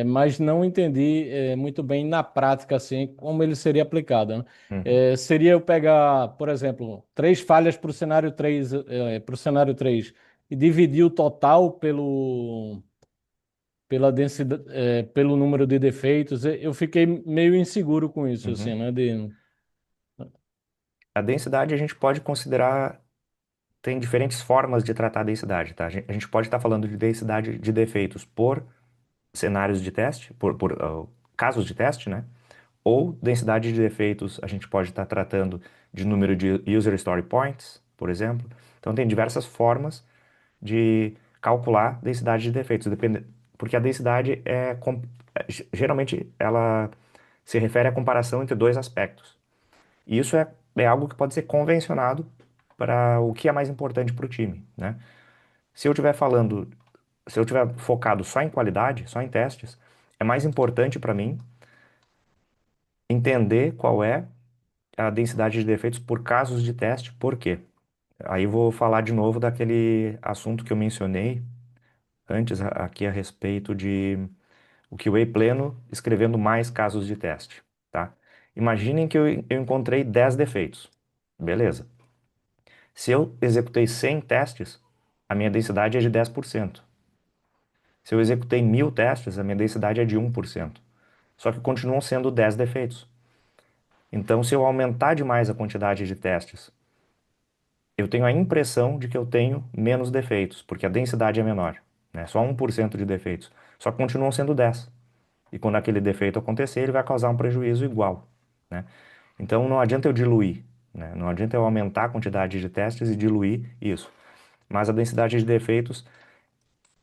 mas não entendi muito bem na prática assim como ele seria aplicado, né? Uhum, Seria eu pegar, por exemplo, três falhas para o cenário 3, para o cenário 3 e dividir o total pela densidade, pelo número de defeitos. Eu fiquei meio inseguro com isso, assim, uhum. né? A densidade a gente pode considerar, tem diferentes formas de tratar a densidade, tá? A gente pode estar falando de densidade de defeitos por cenários de teste, por casos de teste, né? Ou densidade de defeitos, a gente pode estar tratando de número de user story points, por exemplo. Então, tem diversas formas de calcular densidade de defeitos, porque a densidade geralmente ela se refere à comparação entre dois aspectos. E isso é algo que pode ser convencionado para o que é mais importante para o time, né? Se eu estiver falando, se eu estiver focado só em qualidade, só em testes, é mais importante para mim entender qual é a densidade de defeitos por casos de teste. Por quê? Aí eu vou falar de novo daquele assunto que eu mencionei antes aqui a respeito de o QA pleno escrevendo mais casos de teste, tá? Imaginem que eu encontrei 10 defeitos. Beleza. Se eu executei 100 testes, a minha densidade é de 10%. Se eu executei 1.000 testes, a minha densidade é de 1%. Só que continuam sendo 10 defeitos. Então, se eu aumentar demais a quantidade de testes, eu tenho a impressão de que eu tenho menos defeitos, porque a densidade é menor, né? Só 1% de defeitos. Só que continuam sendo 10. E quando aquele defeito acontecer, ele vai causar um prejuízo igual, né? Então, não adianta eu diluir, né? Não adianta eu aumentar a quantidade de testes e diluir isso. Mas a densidade de defeitos,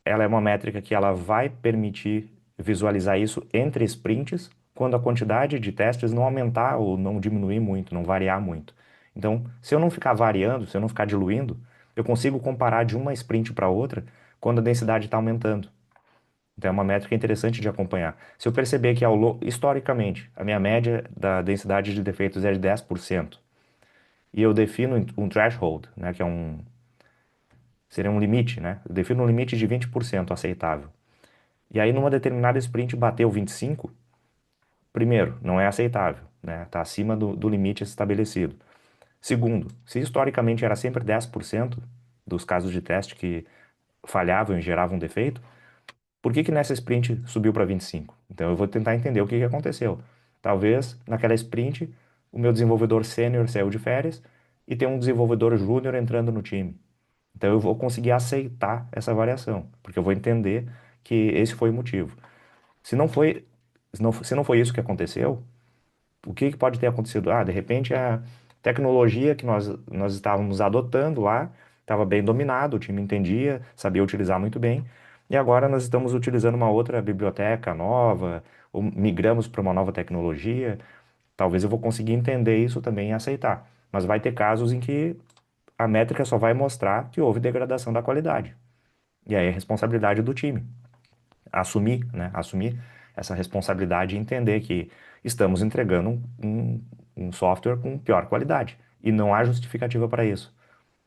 ela é uma métrica que ela vai permitir visualizar isso entre sprints, quando a quantidade de testes não aumentar ou não diminuir muito, não variar muito. Então, se eu não ficar variando, se eu não ficar diluindo, eu consigo comparar de uma sprint para outra quando a densidade está aumentando. Então, é uma métrica interessante de acompanhar. Se eu perceber que historicamente a minha média da densidade de defeitos é de 10%, e eu defino um threshold, né, que seria um limite, né? Eu defino um limite de 20% aceitável. E aí, numa determinada sprint, bateu 25%, primeiro, não é aceitável, né? Está acima do limite estabelecido. Segundo, se historicamente era sempre 10% dos casos de teste que falhavam e geravam defeito, por que que nessa sprint subiu para 25? Então eu vou tentar entender o que que aconteceu. Talvez naquela sprint o meu desenvolvedor sênior saiu de férias e tem um desenvolvedor júnior entrando no time. Então eu vou conseguir aceitar essa variação, porque eu vou entender que esse foi o motivo. Se não foi, se não foi isso que aconteceu, o que que pode ter acontecido? Ah, de repente a tecnologia que nós estávamos adotando lá estava bem dominado, o time entendia, sabia utilizar muito bem, e agora nós estamos utilizando uma outra biblioteca nova, ou migramos para uma nova tecnologia. Talvez eu vou conseguir entender isso também e aceitar. Mas vai ter casos em que a métrica só vai mostrar que houve degradação da qualidade. E aí é responsabilidade do time assumir, né? Assumir essa responsabilidade e entender que estamos entregando um software com pior qualidade. E não há justificativa para isso.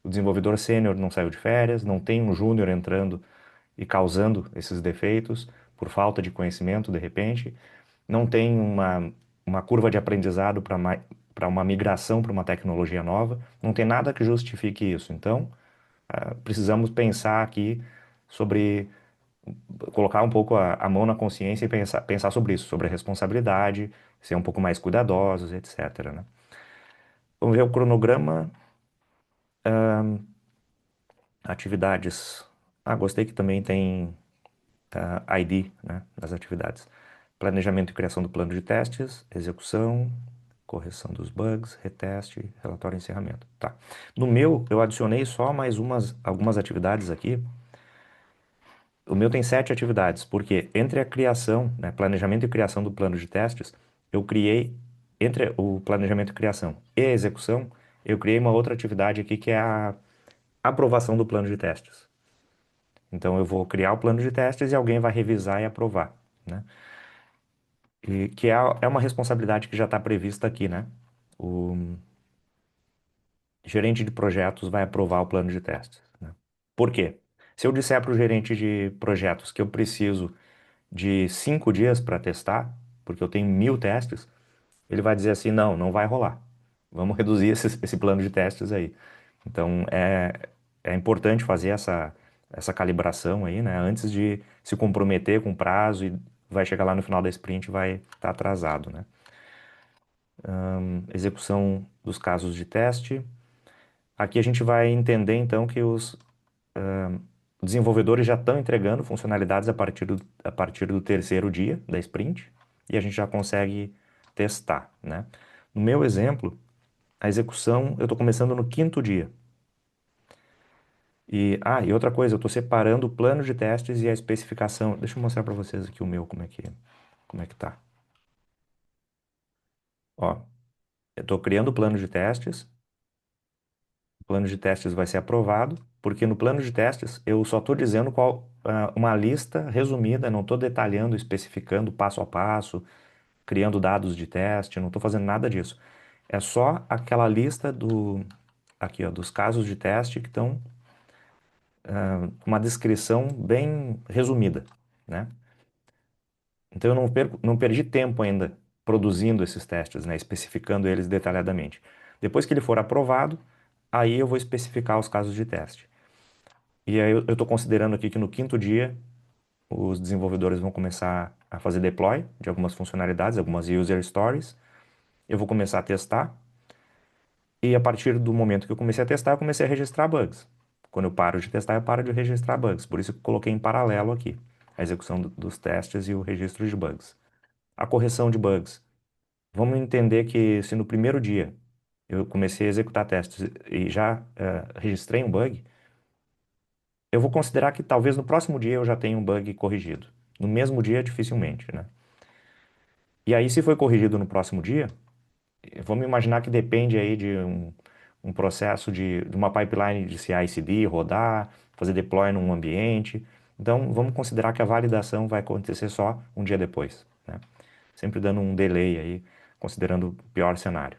O desenvolvedor sênior não saiu de férias, não tem um júnior entrando e causando esses defeitos por falta de conhecimento, de repente, não tem uma curva de aprendizado para uma migração para uma tecnologia nova, não tem nada que justifique isso. Então, precisamos pensar aqui sobre colocar um pouco a mão na consciência e pensar sobre isso, sobre a responsabilidade, ser um pouco mais cuidadosos, etc, né? Vamos ver o cronograma, atividades. Ah, gostei que também tem ID, né, das atividades. Planejamento e criação do plano de testes, execução, correção dos bugs, reteste, relatório e encerramento. Tá. No meu, eu adicionei só mais algumas atividades aqui. O meu tem 7 atividades, porque entre a criação, né, planejamento e criação do plano de testes, eu criei, entre o planejamento e criação e a execução, eu criei uma outra atividade aqui que é a aprovação do plano de testes. Então eu vou criar o plano de testes e alguém vai revisar e aprovar, né? E que é, é uma responsabilidade que já está prevista aqui, né? O, gerente de projetos vai aprovar o plano de testes, né? Por quê? Se eu disser para o gerente de projetos que eu preciso de 5 dias para testar, porque eu tenho 1.000 testes, ele vai dizer assim, não, não vai rolar. Vamos reduzir esse plano de testes aí. Então, é importante fazer essa calibração aí, né? Antes de se comprometer com prazo e vai chegar lá no final da sprint e vai estar atrasado, né? Execução dos casos de teste. Aqui a gente vai entender, então, que os desenvolvedores já estão entregando funcionalidades a partir do terceiro dia da sprint e a gente já consegue testar, né? No meu exemplo, a execução eu estou começando no quinto dia. E outra coisa, eu estou separando o plano de testes e a especificação. Deixa eu mostrar para vocês aqui o meu, como é que tá. Ó, eu estou criando o plano de testes. O plano de testes vai ser aprovado, porque no plano de testes eu só estou dizendo uma lista resumida, não estou detalhando, especificando passo a passo, criando dados de teste, não estou fazendo nada disso. É só aquela lista aqui, ó, dos casos de teste que estão com uma descrição bem resumida, né? Então eu não perdi tempo ainda produzindo esses testes, né? Especificando eles detalhadamente. Depois que ele for aprovado, aí eu vou especificar os casos de teste. E aí eu estou considerando aqui que no quinto dia os desenvolvedores vão começar a fazer deploy de algumas funcionalidades, algumas user stories. Eu vou começar a testar. E a partir do momento que eu comecei a testar, eu comecei a registrar bugs. Quando eu paro de testar, eu paro de registrar bugs. Por isso que eu coloquei em paralelo aqui a execução dos testes e o registro de bugs. A correção de bugs. Vamos entender que se no primeiro dia eu comecei a executar testes e já registrei um bug, eu vou considerar que talvez no próximo dia eu já tenha um bug corrigido. No mesmo dia, dificilmente, né? E aí, se foi corrigido no próximo dia, vamos imaginar que depende aí de um processo de uma pipeline de CI/CD rodar, fazer deploy num ambiente. Então, vamos considerar que a validação vai acontecer só um dia depois, né? Sempre dando um delay aí, considerando o pior cenário.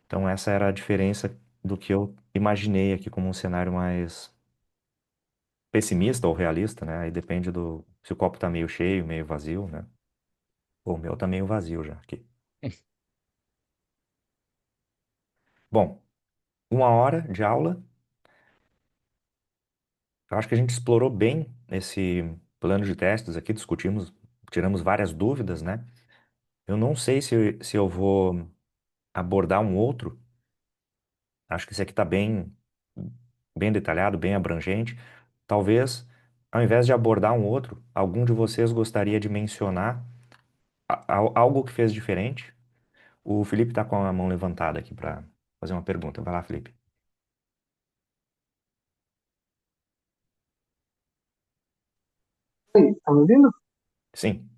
Então, essa era a diferença do que eu imaginei aqui como um cenário mais pessimista ou realista, né? Aí depende se o copo tá meio cheio, meio vazio, né? Pô, o meu tá meio vazio já aqui. Bom, 1 hora de aula. Eu acho que a gente explorou bem esse plano de testes aqui, discutimos, tiramos várias dúvidas, né? Eu não sei se eu vou abordar um outro. Acho que esse aqui está bem detalhado, bem abrangente. Talvez, ao invés de abordar um outro, algum de vocês gostaria de mencionar algo que fez diferente. O Felipe está com a mão levantada aqui para fazer uma pergunta. Vai lá, Felipe. Oi, tá me ouvindo? Sim.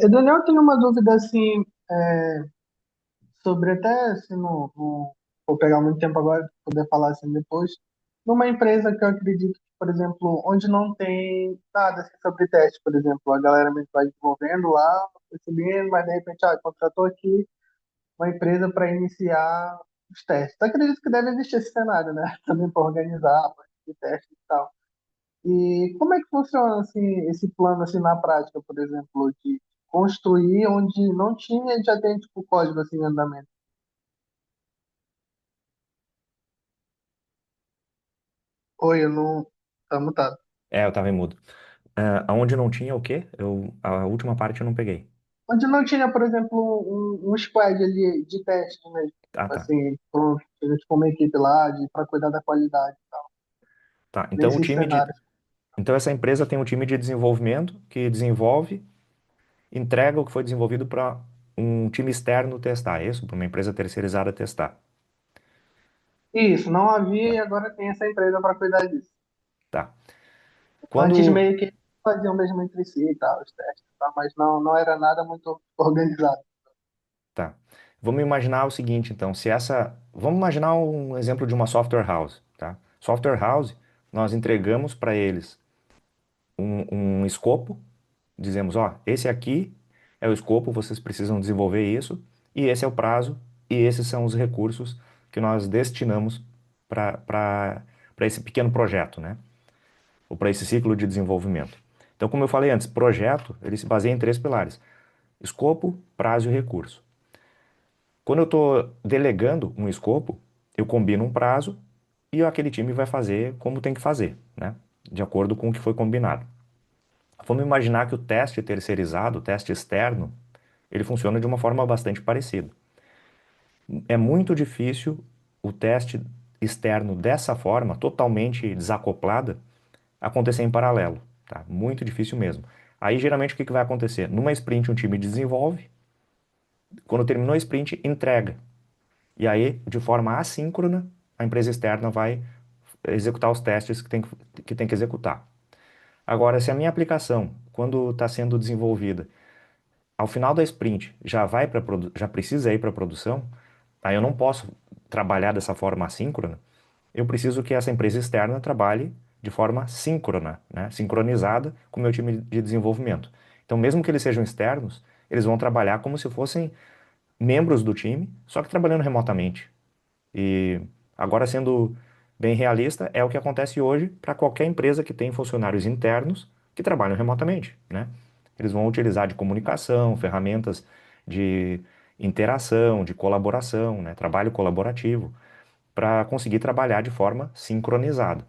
Daniel, eu tenho uma dúvida assim, sobre até se não vou pegar muito tempo agora, poder falar assim depois. Numa empresa que eu acredito que, por exemplo, onde não tem nada assim, sobre teste, por exemplo, a galera meio que vai desenvolvendo lá, recebendo, mas de repente, contratou aqui uma empresa para iniciar os testes. Eu acredito que deve existir esse cenário, né? Também para organizar a parte de teste e tal. E como é que funciona assim esse plano assim na prática, por exemplo, de construir onde não tinha e já tem tipo código assim em andamento? Oi, eu não tá mutado. Eu estava em mudo. Aonde não tinha o quê? A última parte eu não peguei. Onde não tinha, por exemplo, um squad ali de teste mesmo, Ah, tá. assim, pronto, a gente como equipe lá para cuidar da qualidade e tal. Tá. Então Nesse cenário. então essa empresa tem um time de desenvolvimento que desenvolve, entrega o que foi desenvolvido para um time externo testar, é isso? Para uma empresa terceirizada testar. Isso, não havia Tá. e agora tem essa empresa para cuidar disso. Tá. Antes Quando, meio que faziam mesmo entre si e tal, os testes, e tal, mas não era nada muito organizado. tá. Vamos imaginar o seguinte, então, vamos imaginar um exemplo de uma software house, tá? Software house, nós entregamos para eles um escopo, dizemos, ó, esse aqui é o escopo, vocês precisam desenvolver isso, e esse é o prazo e esses são os recursos que nós destinamos para esse pequeno projeto, né? Ou para esse ciclo de desenvolvimento. Então, como eu falei antes, projeto, ele se baseia em três pilares: escopo, prazo e recurso. Quando eu estou delegando um escopo, eu combino um prazo e aquele time vai fazer como tem que fazer, né? De acordo com o que foi combinado. Vamos imaginar que o teste terceirizado, o teste externo, ele funciona de uma forma bastante parecida. É muito difícil o teste externo dessa forma, totalmente desacoplada, acontecer em paralelo, tá? Muito difícil mesmo. Aí, geralmente, o que que vai acontecer? Numa sprint, um time desenvolve, quando terminou a sprint, entrega. E aí, de forma assíncrona, a empresa externa vai executar os testes que tem que executar. Agora, se a minha aplicação, quando está sendo desenvolvida, ao final da sprint já precisa ir para produção, aí eu não posso trabalhar dessa forma assíncrona. Eu preciso que essa empresa externa trabalhe de forma síncrona, né? Sincronizada com o meu time de desenvolvimento. Então, mesmo que eles sejam externos, eles vão trabalhar como se fossem membros do time, só que trabalhando remotamente. E agora, sendo bem realista, é o que acontece hoje para qualquer empresa que tem funcionários internos que trabalham remotamente, né? Eles vão utilizar de comunicação, ferramentas de interação, de colaboração, né? Trabalho colaborativo, para conseguir trabalhar de forma sincronizada.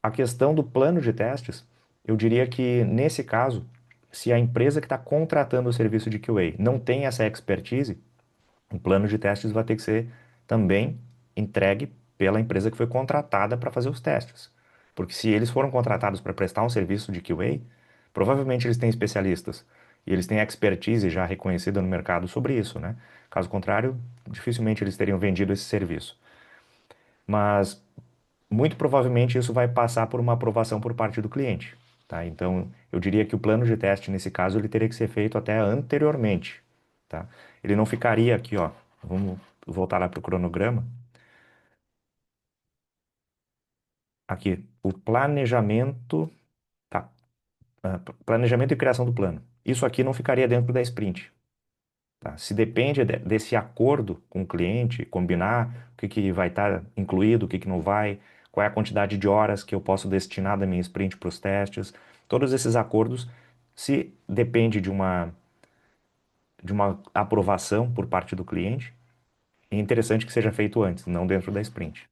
A questão do plano de testes, eu diria que nesse caso, se a empresa que está contratando o serviço de QA não tem essa expertise, o plano de testes vai ter que ser também entregue pela empresa que foi contratada para fazer os testes. Porque se eles foram contratados para prestar um serviço de QA, provavelmente eles têm especialistas e eles têm expertise já reconhecida no mercado sobre isso, né? Caso contrário, dificilmente eles teriam vendido esse serviço. Mas muito provavelmente isso vai passar por uma aprovação por parte do cliente, tá? Então, eu diria que o plano de teste, nesse caso, ele teria que ser feito até anteriormente, tá? Ele não ficaria aqui, ó. Vamos voltar lá para o cronograma. Aqui, o planejamento, tá? Planejamento e criação do plano. Isso aqui não ficaria dentro da sprint, tá? Se depende desse acordo com o cliente, combinar o que que vai estar incluído, o que que não vai, qual é a quantidade de horas que eu posso destinar da minha sprint para os testes, todos esses acordos, se depende de uma aprovação por parte do cliente, é interessante que seja feito antes, não dentro da sprint.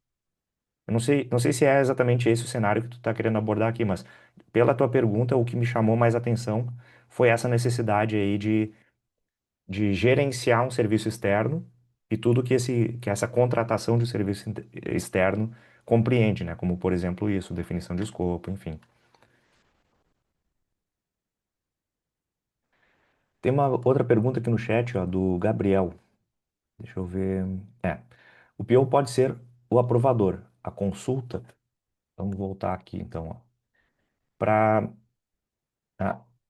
Eu não sei se é exatamente esse o cenário que tu está querendo abordar aqui, mas pela tua pergunta, o que me chamou mais atenção foi essa necessidade aí de gerenciar um serviço externo e tudo que essa contratação de serviço externo compreende, né? Como, por exemplo, isso, definição de escopo, enfim. Tem uma outra pergunta aqui no chat, ó, do Gabriel. Deixa eu ver. É. O PO pode ser o aprovador. A consulta. Vamos voltar aqui, então, ó. Para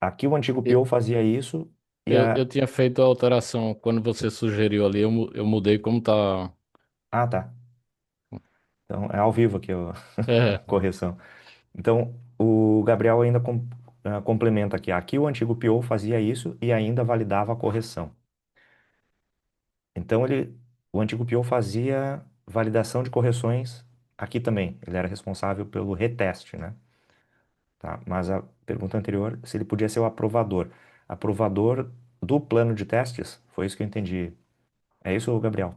aqui o antigo Eu, PO fazia isso e eu tinha feito a alteração quando você sugeriu ali, eu mudei como tá. ah, tá. Então é ao vivo aqui a É, correção. Então, o Gabriel ainda complementa aqui. Aqui o antigo PO fazia isso e ainda validava a correção. Então, o antigo PO fazia validação de correções aqui também. Ele era responsável pelo reteste, né? Tá? Mas a pergunta anterior, se ele podia ser o aprovador. Aprovador do plano de testes? Foi isso que eu entendi. É isso, Gabriel?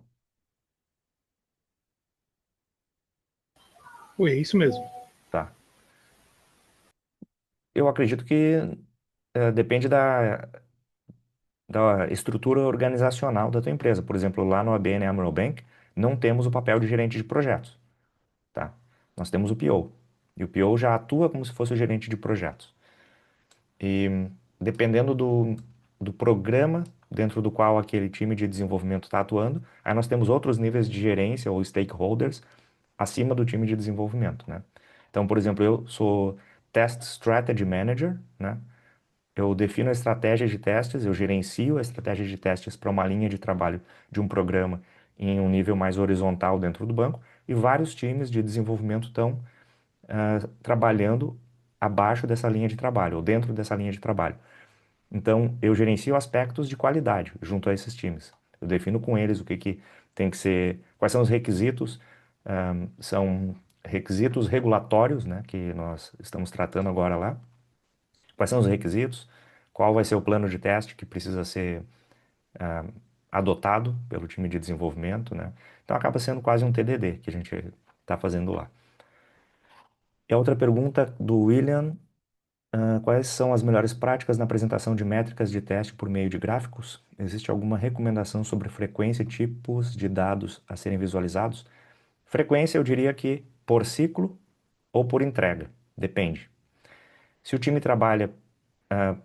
Oi, é isso mesmo. Tá. Eu acredito que depende da estrutura organizacional da tua empresa. Por exemplo, lá no ABN AMRO Bank, não temos o papel de gerente de projetos, tá? Nós temos o PO. E o PO já atua como se fosse o gerente de projetos. E dependendo do programa dentro do qual aquele time de desenvolvimento está atuando, aí nós temos outros níveis de gerência ou stakeholders acima do time de desenvolvimento, né? Então, por exemplo, eu sou Test Strategy Manager, né? Eu defino a estratégia de testes, eu gerencio a estratégia de testes para uma linha de trabalho de um programa em um nível mais horizontal dentro do banco, e vários times de desenvolvimento estão trabalhando abaixo dessa linha de trabalho, ou dentro dessa linha de trabalho. Então, eu gerencio aspectos de qualidade junto a esses times. Eu defino com eles o que que tem que ser, quais são os requisitos, são requisitos regulatórios, né, que nós estamos tratando agora lá. Quais são os requisitos? Qual vai ser o plano de teste que precisa ser ah, adotado pelo time de desenvolvimento, né? Então acaba sendo quase um TDD que a gente está fazendo lá. E a outra pergunta do William, quais são as melhores práticas na apresentação de métricas de teste por meio de gráficos? Existe alguma recomendação sobre frequência e tipos de dados a serem visualizados? Frequência, eu diria que por ciclo ou por entrega, depende. Se o time trabalha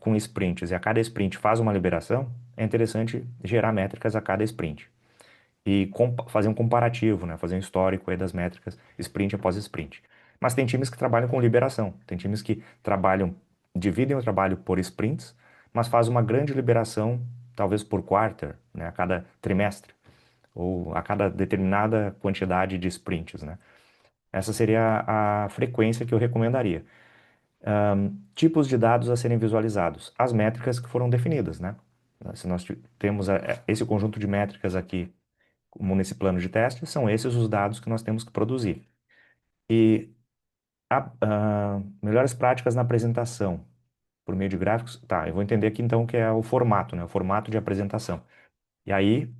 com sprints e a cada sprint faz uma liberação, é interessante gerar métricas a cada sprint e fazer um comparativo, né? Fazer um histórico aí das métricas sprint após sprint. Mas tem times que trabalham com liberação, tem times que trabalham, dividem o trabalho por sprints, mas fazem uma grande liberação, talvez por quarter, né? A cada trimestre ou a cada determinada quantidade de sprints, né? Essa seria a frequência que eu recomendaria. Tipos de dados a serem visualizados. As métricas que foram definidas, né? Se nós temos esse conjunto de métricas aqui, como nesse plano de teste, são esses os dados que nós temos que produzir. E melhores práticas na apresentação por meio de gráficos. Tá, eu vou entender aqui então que é o formato, né? O formato de apresentação. E aí,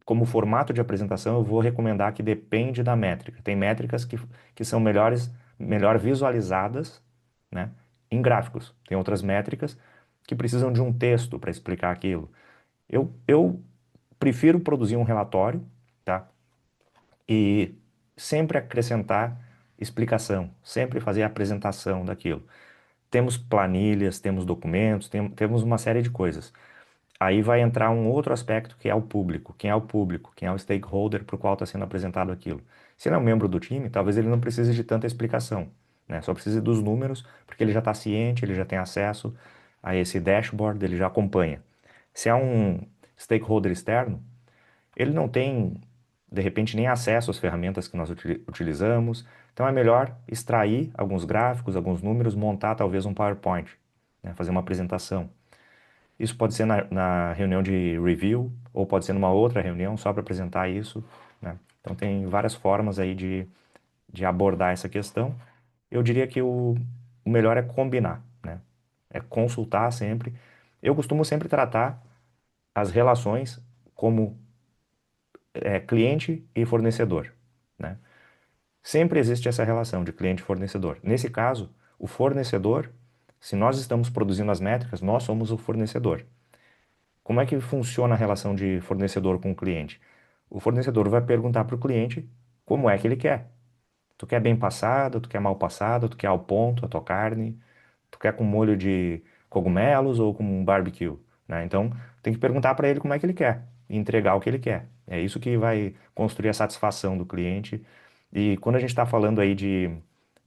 como formato de apresentação, eu vou recomendar que depende da métrica. Tem métricas que são melhor visualizadas, né, em gráficos. Tem outras métricas que precisam de um texto para explicar aquilo. Eu prefiro produzir um relatório, tá? E sempre acrescentar explicação, sempre fazer a apresentação daquilo. Temos planilhas, temos documentos, temos uma série de coisas. Aí vai entrar um outro aspecto que é o público. Quem é o público? Quem é o stakeholder para o qual está sendo apresentado aquilo? Se ele é um membro do time, talvez ele não precise de tanta explicação, né? Só precise dos números, porque ele já está ciente, ele já tem acesso a esse dashboard, ele já acompanha. Se é um stakeholder externo, ele não tem, de repente, nem acesso às ferramentas que nós utilizamos. Então é melhor extrair alguns gráficos, alguns números, montar talvez um PowerPoint, né? Fazer uma apresentação. Isso pode ser na reunião de review, ou pode ser numa outra reunião só para apresentar isso, né? Então tem várias formas aí de abordar essa questão. Eu diria que o melhor é combinar, né? É consultar sempre. Eu costumo sempre tratar as relações como cliente e fornecedor, né? Sempre existe essa relação de cliente e fornecedor. Nesse caso, o fornecedor, se nós estamos produzindo as métricas, nós somos o fornecedor. Como é que funciona a relação de fornecedor com o cliente? O fornecedor vai perguntar para o cliente como é que ele quer. Tu quer bem passado, tu quer mal passado, tu quer ao ponto a tua carne, tu quer com molho de cogumelos ou com um barbecue, né? Então, tem que perguntar para ele como é que ele quer e entregar o que ele quer. É isso que vai construir a satisfação do cliente. E quando a gente está falando aí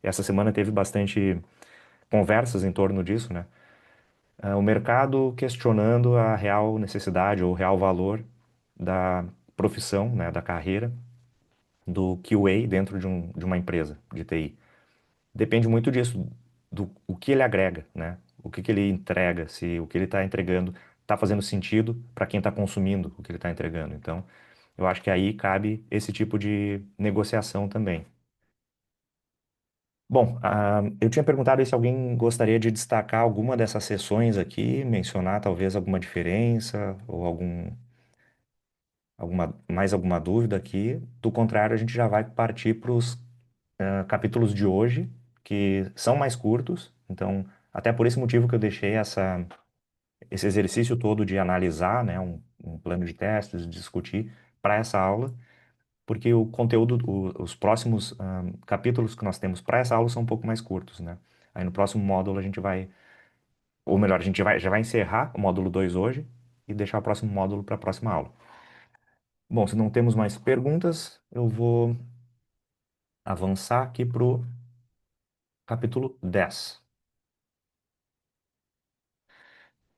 essa semana teve bastante conversas em torno disso, né? O mercado questionando a real necessidade ou o real valor da profissão, né, da carreira do QA dentro de uma empresa de TI. Depende muito disso, do o que ele agrega, né? O que que ele entrega, se o que ele está entregando está fazendo sentido para quem está consumindo o que ele está entregando. Então, eu acho que aí cabe esse tipo de negociação também. Bom, eu tinha perguntado aí se alguém gostaria de destacar alguma dessas sessões aqui, mencionar talvez alguma diferença ou mais alguma dúvida aqui. Do contrário, a gente já vai partir para os capítulos de hoje, que são mais curtos. Então, até por esse motivo que eu deixei esse exercício todo de analisar, né, um plano de testes, discutir para essa aula, porque o conteúdo, os próximos capítulos que nós temos para essa aula são um pouco mais curtos, né? Aí no próximo módulo a gente vai, ou melhor, já vai encerrar o módulo 2 hoje e deixar o próximo módulo para a próxima aula. Bom, se não temos mais perguntas, eu vou avançar aqui para o capítulo 10.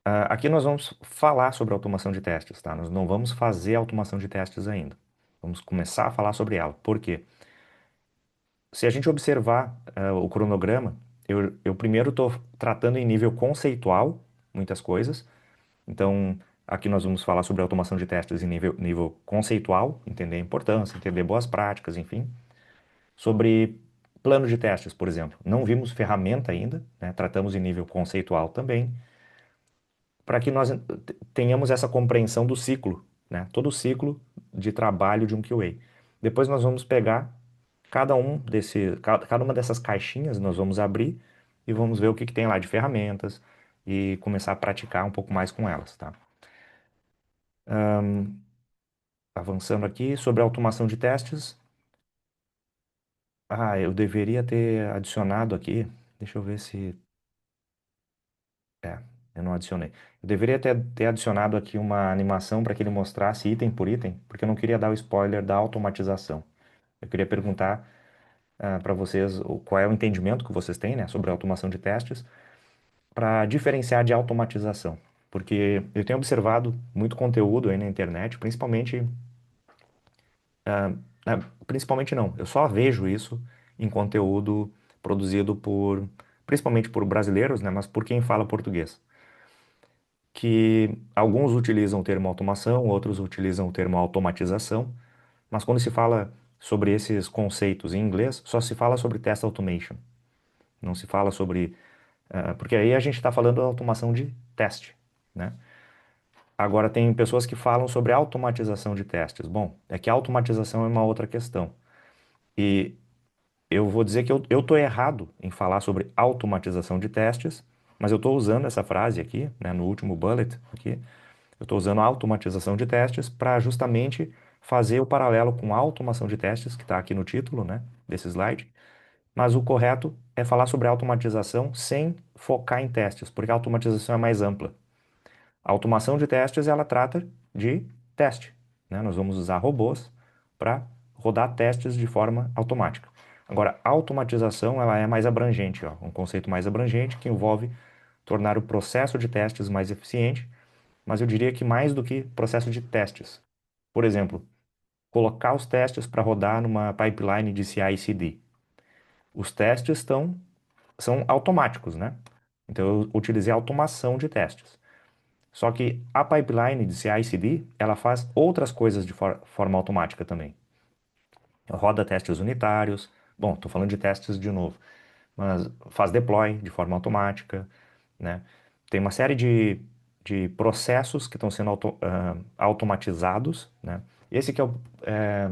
Aqui nós vamos falar sobre automação de testes, tá? Nós não vamos fazer automação de testes ainda. Vamos começar a falar sobre ela. Por quê? Se a gente observar o cronograma, eu primeiro estou tratando em nível conceitual muitas coisas. Então, Aqui nós vamos falar sobre automação de testes em nível conceitual, entender a importância, entender boas práticas, enfim. Sobre plano de testes, por exemplo. Não vimos ferramenta ainda, né? Tratamos em nível conceitual também, para que nós tenhamos essa compreensão do ciclo, né? Todo o ciclo de trabalho de um QA. Depois nós vamos pegar cada uma dessas caixinhas, nós vamos abrir e vamos ver o que que tem lá de ferramentas e começar a praticar um pouco mais com elas, tá? Avançando aqui sobre a automação de testes. Ah, eu deveria ter adicionado aqui. Deixa eu ver se. É, eu não adicionei. Eu deveria ter adicionado aqui uma animação para que ele mostrasse item por item, porque eu não queria dar o spoiler da automatização. Eu queria perguntar para vocês qual é o entendimento que vocês têm, né, sobre a automação de testes, para diferenciar de automatização. Porque eu tenho observado muito conteúdo aí na internet, principalmente não, eu só vejo isso em conteúdo produzido principalmente por brasileiros, né, mas por quem fala português. Que alguns utilizam o termo automação, outros utilizam o termo automatização, mas quando se fala sobre esses conceitos em inglês, só se fala sobre test automation. Não se fala sobre. Porque aí a gente está falando da automação de teste, né? Agora, tem pessoas que falam sobre automatização de testes. Bom, é que a automatização é uma outra questão. E eu vou dizer que eu estou errado em falar sobre automatização de testes, mas eu estou usando essa frase aqui, né, no último bullet aqui. Eu estou usando a automatização de testes para justamente fazer o paralelo com a automação de testes, que está aqui no título, né, desse slide. Mas o correto é falar sobre automatização sem focar em testes, porque a automatização é mais ampla. A automação de testes, ela trata de teste, né? Nós vamos usar robôs para rodar testes de forma automática. Agora, a automatização, ela é mais abrangente, ó, um conceito mais abrangente que envolve tornar o processo de testes mais eficiente, mas eu diria que mais do que processo de testes. Por exemplo, colocar os testes para rodar numa pipeline de CI/CD. Os testes são automáticos, né? Então eu utilizei a automação de testes. Só que a pipeline de CI/CD, ela faz outras coisas de forma automática também. Roda testes unitários. Bom, estou falando de testes de novo, mas faz deploy de forma automática, né? Tem uma série de processos que estão sendo automatizados, né? Esse que é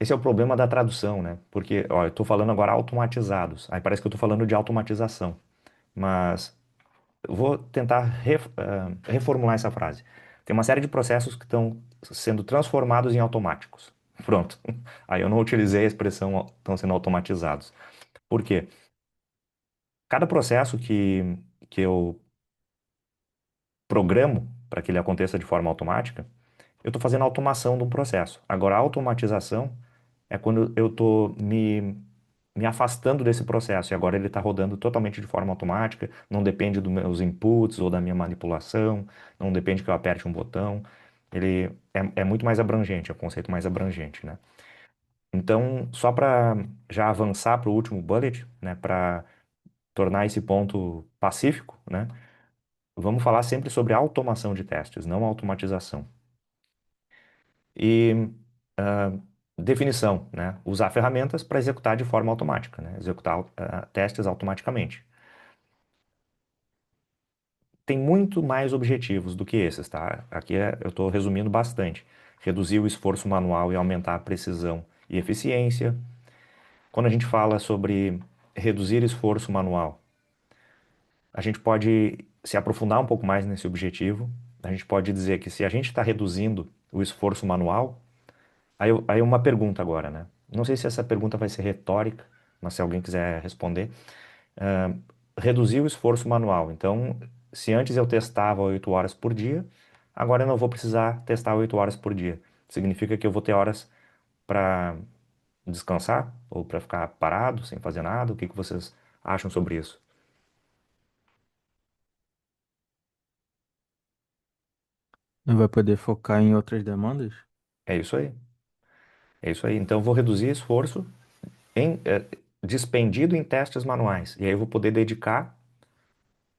esse é o problema da tradução, né? Porque, ó, eu estou falando agora automatizados, aí parece que eu estou falando de automatização, mas eu vou tentar reformular essa frase. Tem uma série de processos que estão sendo transformados em automáticos. Pronto. Aí eu não utilizei a expressão estão sendo automatizados. Por quê? Cada processo que eu programo para que ele aconteça de forma automática, eu estou fazendo a automação de um processo. Agora, a automatização é quando eu estou me afastando desse processo e agora ele está rodando totalmente de forma automática, não depende dos meus inputs ou da minha manipulação, não depende que eu aperte um botão. Ele é muito mais abrangente, é um conceito mais abrangente, né? Então, só para já avançar para o último bullet, né, para tornar esse ponto pacífico, né, vamos falar sempre sobre automação de testes, não automatização. E definição, né? Usar ferramentas para executar de forma automática, né? Executar testes automaticamente. Tem muito mais objetivos do que esses, tá? Aqui eu estou resumindo bastante. Reduzir o esforço manual e aumentar a precisão e eficiência. Quando a gente fala sobre reduzir esforço manual, a gente pode se aprofundar um pouco mais nesse objetivo. A gente pode dizer que se a gente está reduzindo o esforço manual, aí uma pergunta agora, né? Não sei se essa pergunta vai ser retórica, mas se alguém quiser responder. Ah, reduzir o esforço manual. Então, se antes eu testava 8 horas por dia, agora eu não vou precisar testar 8 horas por dia. Significa que eu vou ter horas para descansar ou para ficar parado, sem fazer nada? O que que vocês acham sobre isso? Não vai poder focar em outras demandas? É isso aí. É isso aí. Então, eu vou reduzir esforço dispendido em testes manuais. E aí eu vou poder dedicar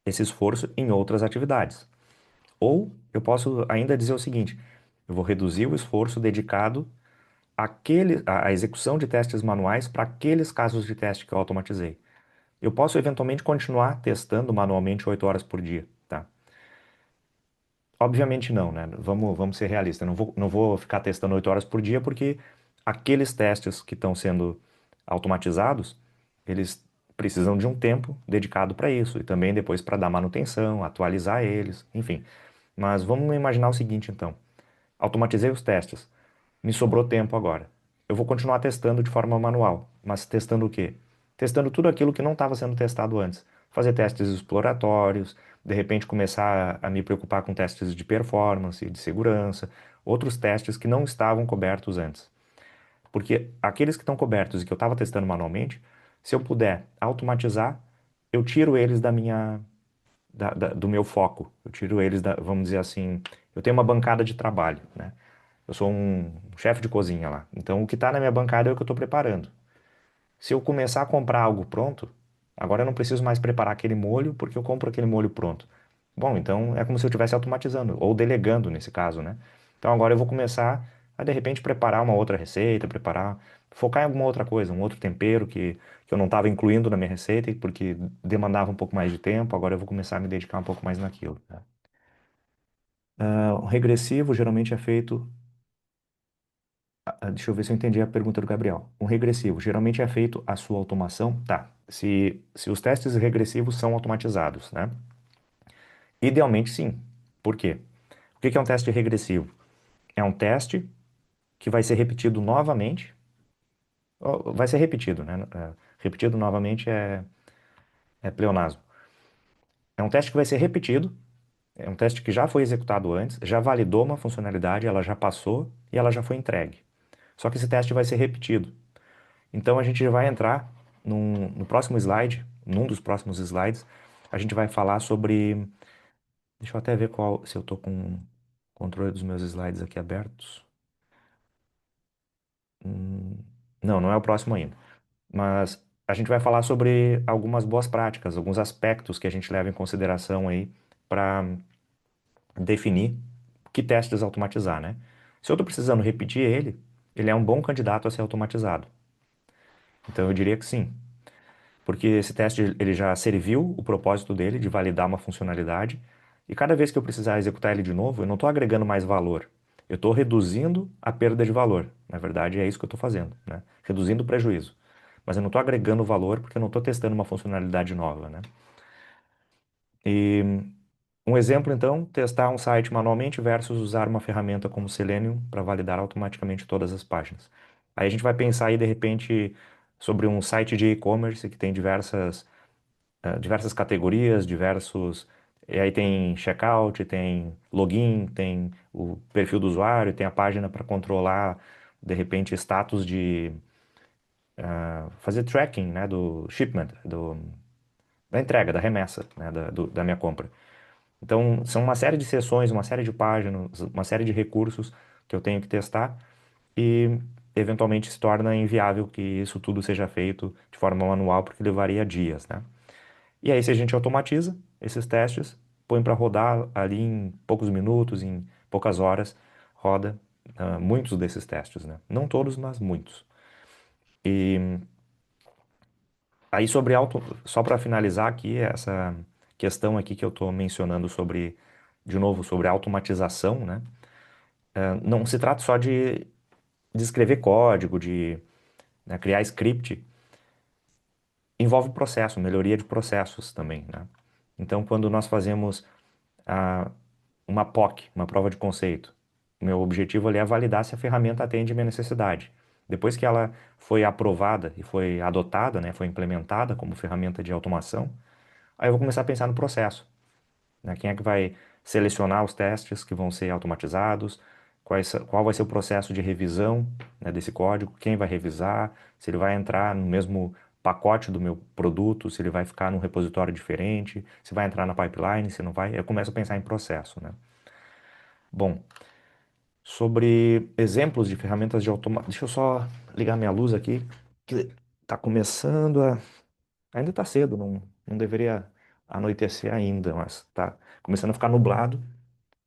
esse esforço em outras atividades. Ou eu posso ainda dizer o seguinte: eu vou reduzir o esforço dedicado à execução de testes manuais para aqueles casos de teste que eu automatizei. Eu posso eventualmente continuar testando manualmente 8 horas por dia, tá? Obviamente não, né? Vamos ser realistas. Eu não vou ficar testando 8 horas por dia porque aqueles testes que estão sendo automatizados, eles precisam de um tempo dedicado para isso e também depois para dar manutenção, atualizar eles, enfim. Mas vamos imaginar o seguinte, então. Automatizei os testes. Me sobrou tempo agora. Eu vou continuar testando de forma manual, mas testando o quê? Testando tudo aquilo que não estava sendo testado antes. Fazer testes exploratórios, de repente começar a me preocupar com testes de performance, de segurança, outros testes que não estavam cobertos antes. Porque aqueles que estão cobertos e que eu estava testando manualmente, se eu puder automatizar, eu tiro eles do meu foco. Eu tiro eles vamos dizer assim, eu tenho uma bancada de trabalho, né? Eu sou um chefe de cozinha lá. Então, o que está na minha bancada é o que eu estou preparando. Se eu começar a comprar algo pronto, agora eu não preciso mais preparar aquele molho porque eu compro aquele molho pronto. Bom, então é como se eu estivesse automatizando, ou delegando nesse caso, né? Então agora eu vou começar a de repente preparar uma outra receita, focar em alguma outra coisa, um outro tempero que eu não estava incluindo na minha receita porque demandava um pouco mais de tempo, agora eu vou começar a me dedicar um pouco mais naquilo, né? O regressivo geralmente é feito. Deixa eu ver se eu entendi a pergunta do Gabriel. Um regressivo, geralmente é feito a sua automação? Tá. Se os testes regressivos são automatizados, né? Idealmente, sim. Por quê? O que que é um teste regressivo? É um teste que vai ser repetido novamente. Vai ser repetido, né? Repetido novamente é pleonasmo. É um teste que vai ser repetido. É um teste que já foi executado antes, já validou uma funcionalidade, ela já passou e ela já foi entregue. Só que esse teste vai ser repetido. Então a gente já vai entrar no próximo slide, num dos próximos slides, a gente vai falar sobre. Deixa eu até ver se eu estou com o controle dos meus slides aqui abertos. Hum, não, não é o próximo ainda. Mas a gente vai falar sobre algumas boas práticas, alguns aspectos que a gente leva em consideração aí para definir que testes automatizar, né? Se eu estou precisando repetir ele é um bom candidato a ser automatizado. Então eu diria que sim. Porque esse teste ele já serviu o propósito dele de validar uma funcionalidade, e cada vez que eu precisar executar ele de novo, eu não estou agregando mais valor, eu estou reduzindo a perda de valor. Na verdade, é isso que eu estou fazendo, né? Reduzindo o prejuízo. Mas eu não estou agregando valor porque eu não estou testando uma funcionalidade nova, né? E um exemplo, então, testar um site manualmente versus usar uma ferramenta como Selenium para validar automaticamente todas as páginas. Aí a gente vai pensar aí, de repente, sobre um site de e-commerce que tem diversas categorias, diversos. E aí tem checkout, tem login, tem o perfil do usuário, tem a página para controlar, de repente, status de fazer tracking, né, do shipment, da entrega, da remessa, né, da minha compra. Então, são uma série de sessões, uma série de páginas, uma série de recursos que eu tenho que testar e, eventualmente, se torna inviável que isso tudo seja feito de forma manual, porque levaria dias, né? E aí, se a gente automatiza esses testes, põe para rodar ali em poucos minutos, em poucas horas, roda muitos desses testes, né? Não todos, mas muitos. E aí, só para finalizar aqui, essa questão aqui que eu estou mencionando sobre, de novo, sobre automatização, né? Não se trata só de escrever código, né, criar script, envolve processo, melhoria de processos também, né? Então, quando nós fazemos ah, uma POC, uma prova de conceito. O meu objetivo ali é validar se a ferramenta atende minha necessidade. Depois que ela foi aprovada e foi adotada, né, foi implementada como ferramenta de automação, aí eu vou começar a pensar no processo, né? Quem é que vai selecionar os testes que vão ser automatizados? Qual vai ser o processo de revisão, né, desse código? Quem vai revisar? Se ele vai entrar no mesmo pacote do meu produto? Se ele vai ficar num repositório diferente? Se vai entrar na pipeline? Se não vai? Eu começo a pensar em processo, né? Bom, sobre exemplos de ferramentas de automação. Deixa eu só ligar minha luz aqui, que está começando a. Ainda está cedo, não deveria anoitecer ainda, mas está começando a ficar nublado.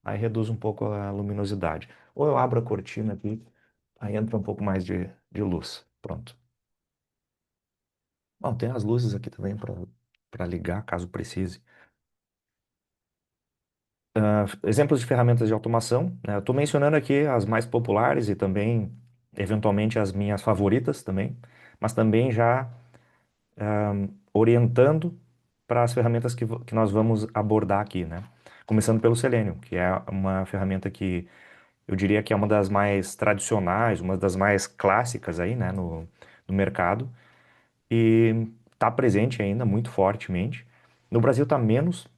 Aí reduz um pouco a luminosidade. Ou eu abro a cortina aqui, aí entra um pouco mais de luz. Pronto. Bom, tem as luzes aqui também para ligar, caso precise. Exemplos de ferramentas de automação, né? Eu estou mencionando aqui as mais populares e também, eventualmente, as minhas favoritas também, mas também já orientando para as ferramentas que nós vamos abordar aqui, né? Começando pelo Selenium, que é uma ferramenta que eu diria que é uma das mais tradicionais, uma das mais clássicas aí, né, no mercado e está presente ainda muito fortemente. No Brasil está menos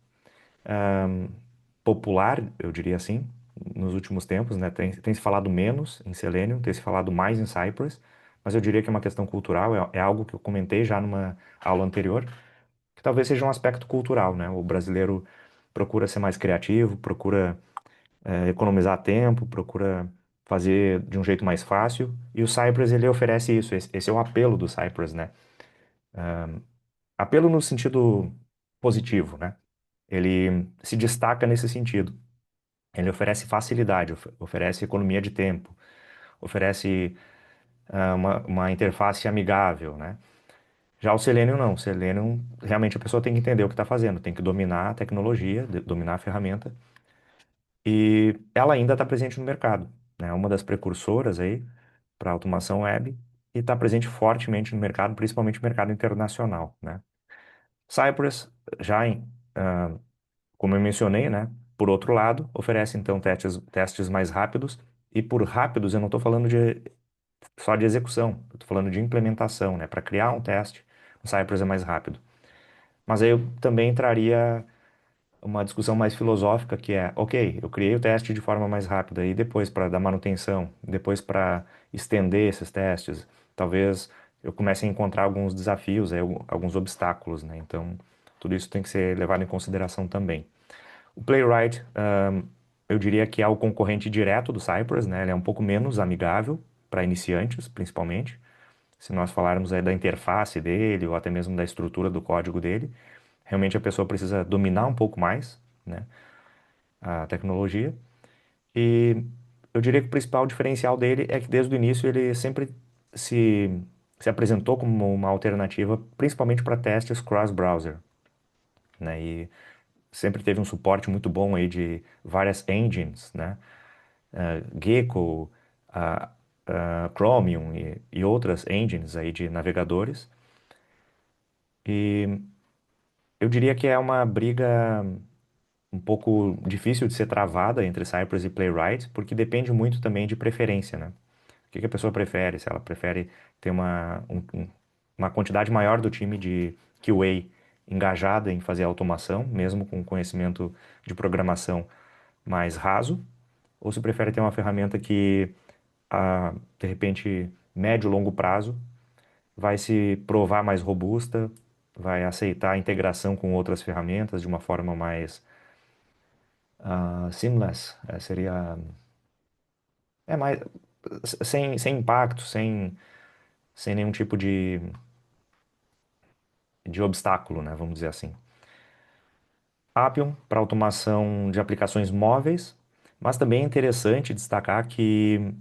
popular, eu diria assim, nos últimos tempos, né? Tem se falado menos em Selenium, tem se falado mais em Cypress, mas eu diria que é uma questão cultural, é algo que eu comentei já numa aula anterior, que talvez seja um aspecto cultural, né? O brasileiro procura ser mais criativo, procura economizar tempo, procura fazer de um jeito mais fácil, e o Cypress ele oferece isso, esse é o apelo do Cypress, né? Apelo no sentido positivo, né? Ele se destaca nesse sentido. Ele oferece facilidade, oferece economia de tempo, oferece uma interface amigável, né? Já o Selenium não. O Selenium, realmente a pessoa tem que entender o que está fazendo, tem que dominar a tecnologia, dominar a ferramenta, e ela ainda está presente no mercado, né? É uma das precursoras aí para automação web e está presente fortemente no mercado, principalmente no mercado internacional, né? Cypress, já como eu mencionei, né? Por outro lado, oferece então testes mais rápidos, e por rápidos eu não estou falando só de execução, eu estou falando de implementação, né? Para criar um teste, o Cypress é mais rápido. Mas aí eu também traria uma discussão mais filosófica que é, ok, eu criei o teste de forma mais rápida e depois para dar manutenção, depois para estender esses testes, talvez eu comece a encontrar alguns desafios, aí, alguns obstáculos, né? Então, tudo isso tem que ser levado em consideração também. O Playwright, eu diria que é o concorrente direto do Cypress, né? Ele é um pouco menos amigável para iniciantes, principalmente. Se nós falarmos aí da interface dele ou até mesmo da estrutura do código dele, realmente a pessoa precisa dominar um pouco mais, né, a tecnologia. E eu diria que o principal diferencial dele é que desde o início ele sempre se, se apresentou como uma alternativa, principalmente para testes cross-browser, né? E sempre teve um suporte muito bom aí de várias engines, né? Gecko, Chromium e outras engines aí de navegadores. E eu diria que é uma briga um pouco difícil de ser travada entre Cypress e Playwright, porque depende muito também de preferência, né? O que que a pessoa prefere? Se ela prefere ter uma quantidade maior do time de QA engajada em fazer automação, mesmo com conhecimento de programação mais raso, ou se prefere ter uma ferramenta que, de repente, médio e longo prazo, vai se provar mais robusta, vai aceitar a integração com outras ferramentas de uma forma mais seamless, seria mais sem impacto, sem nenhum tipo de obstáculo, né? Vamos dizer assim. Appium para automação de aplicações móveis, mas também é interessante destacar que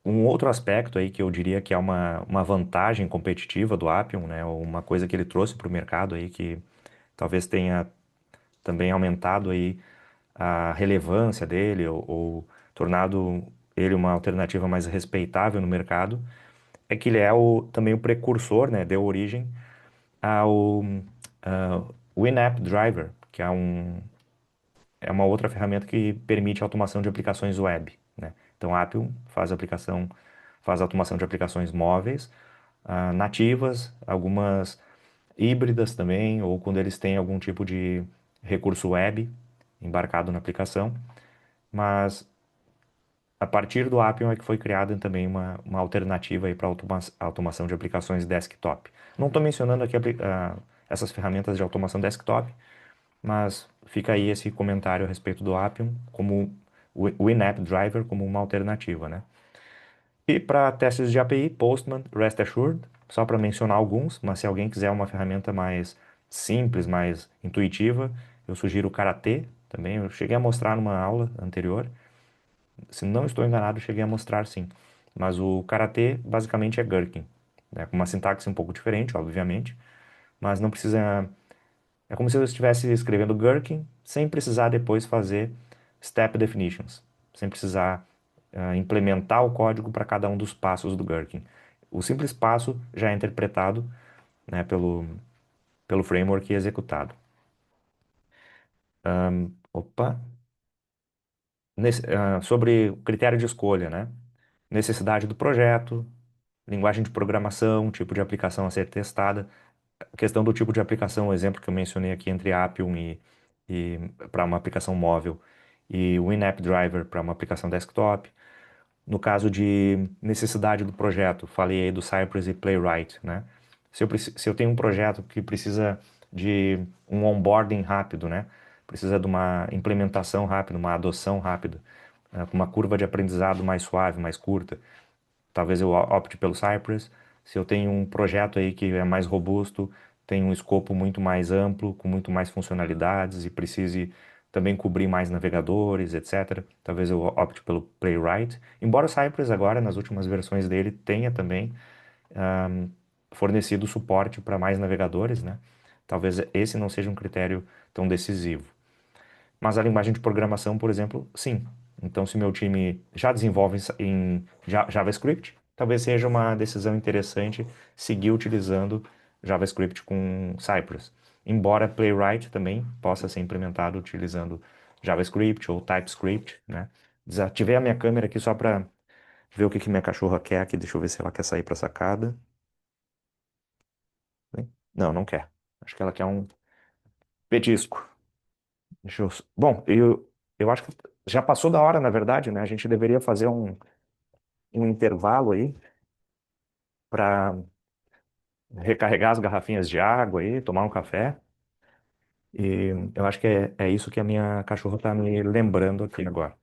um outro aspecto aí que eu diria que é uma vantagem competitiva do Appium, né? Uma coisa que ele trouxe para o mercado aí que talvez tenha também aumentado aí a relevância dele ou tornado ele uma alternativa mais respeitável no mercado, é que ele é também o precursor, né? Deu origem ao WinApp Driver, que é uma outra ferramenta que permite automação de aplicações web, né? Então, a Appium faz automação de aplicações móveis, nativas, algumas híbridas também, ou quando eles têm algum tipo de recurso web embarcado na aplicação. Mas a partir do Appium é que foi criada também uma alternativa para automação de aplicações desktop. Não estou mencionando aqui essas ferramentas de automação desktop, mas fica aí esse comentário a respeito do Appium como o WinApp Driver como uma alternativa, né? E para testes de API, Postman, Rest Assured, só para mencionar alguns, mas se alguém quiser uma ferramenta mais simples, mais intuitiva, eu sugiro o Karate, também. Eu cheguei a mostrar numa aula anterior. Se não estou enganado, eu cheguei a mostrar sim. Mas o karatê basicamente é Gherkin, né? Com uma sintaxe um pouco diferente, obviamente, mas não precisa. É como se eu estivesse escrevendo Gherkin sem precisar depois fazer step definitions, sem precisar implementar o código para cada um dos passos do Gherkin. O simples passo já é interpretado, né, pelo framework e executado. Opa, sobre o critério de escolha, né? Necessidade do projeto, linguagem de programação, tipo de aplicação a ser testada. A questão do tipo de aplicação, o exemplo que eu mencionei aqui entre Appium e para uma aplicação móvel e o in-app driver para uma aplicação desktop. No caso de necessidade do projeto, falei aí do Cypress e Playwright, né? Se eu tenho um projeto que precisa de um onboarding rápido, né? Precisa de uma implementação rápida, uma adoção rápida, com uma curva de aprendizado mais suave, mais curta, talvez eu opte pelo Cypress. Se eu tenho um projeto aí que é mais robusto, tem um escopo muito mais amplo, com muito mais funcionalidades e precise também cobrir mais navegadores, etc. Talvez eu opte pelo Playwright. Embora o Cypress agora, nas últimas versões dele, tenha também fornecido suporte para mais navegadores, né? Talvez esse não seja um critério tão decisivo. Mas a linguagem de programação, por exemplo, sim. Então, se meu time já desenvolve em JavaScript, talvez seja uma decisão interessante seguir utilizando JavaScript com Cypress. Embora Playwright também possa ser implementado utilizando JavaScript ou TypeScript, né? Desativei a minha câmera aqui só para ver o que que minha cachorra quer aqui. Deixa eu ver se ela quer sair para a sacada. Não, não quer. Acho que ela quer um petisco. Deixa eu... Bom, eu acho que já passou da hora, na verdade, né? A gente deveria fazer um intervalo aí para recarregar as garrafinhas de água aí, tomar um café. E eu acho que é isso que a minha cachorra tá me lembrando aqui agora.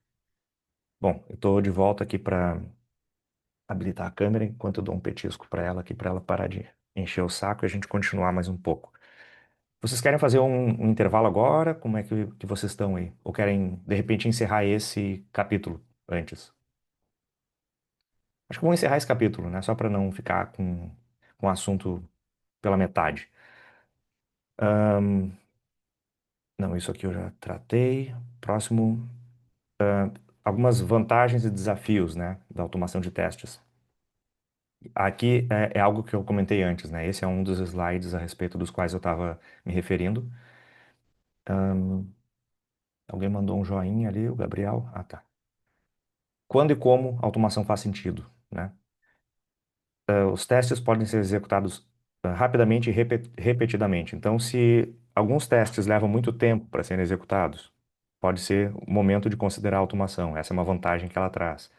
Bom, eu tô de volta aqui para habilitar a câmera enquanto eu dou um petisco para ela aqui, para ela parar de encher o saco e a gente continuar mais um pouco. Vocês querem fazer um intervalo agora? Como é que vocês estão aí? Ou querem, de repente, encerrar esse capítulo antes? Acho que eu vou encerrar esse capítulo, né? Só para não ficar com o assunto pela metade. Ahn, não, isso aqui eu já tratei. Próximo, algumas vantagens e desafios, né, da automação de testes. Aqui é algo que eu comentei antes, né? Esse é um dos slides a respeito dos quais eu estava me referindo. Alguém mandou um joinha ali, o Gabriel. Ah, tá. Quando e como a automação faz sentido, né? Os testes podem ser executados rapidamente e repetidamente. Então, se alguns testes levam muito tempo para serem executados, pode ser o momento de considerar a automação. Essa é uma vantagem que ela traz.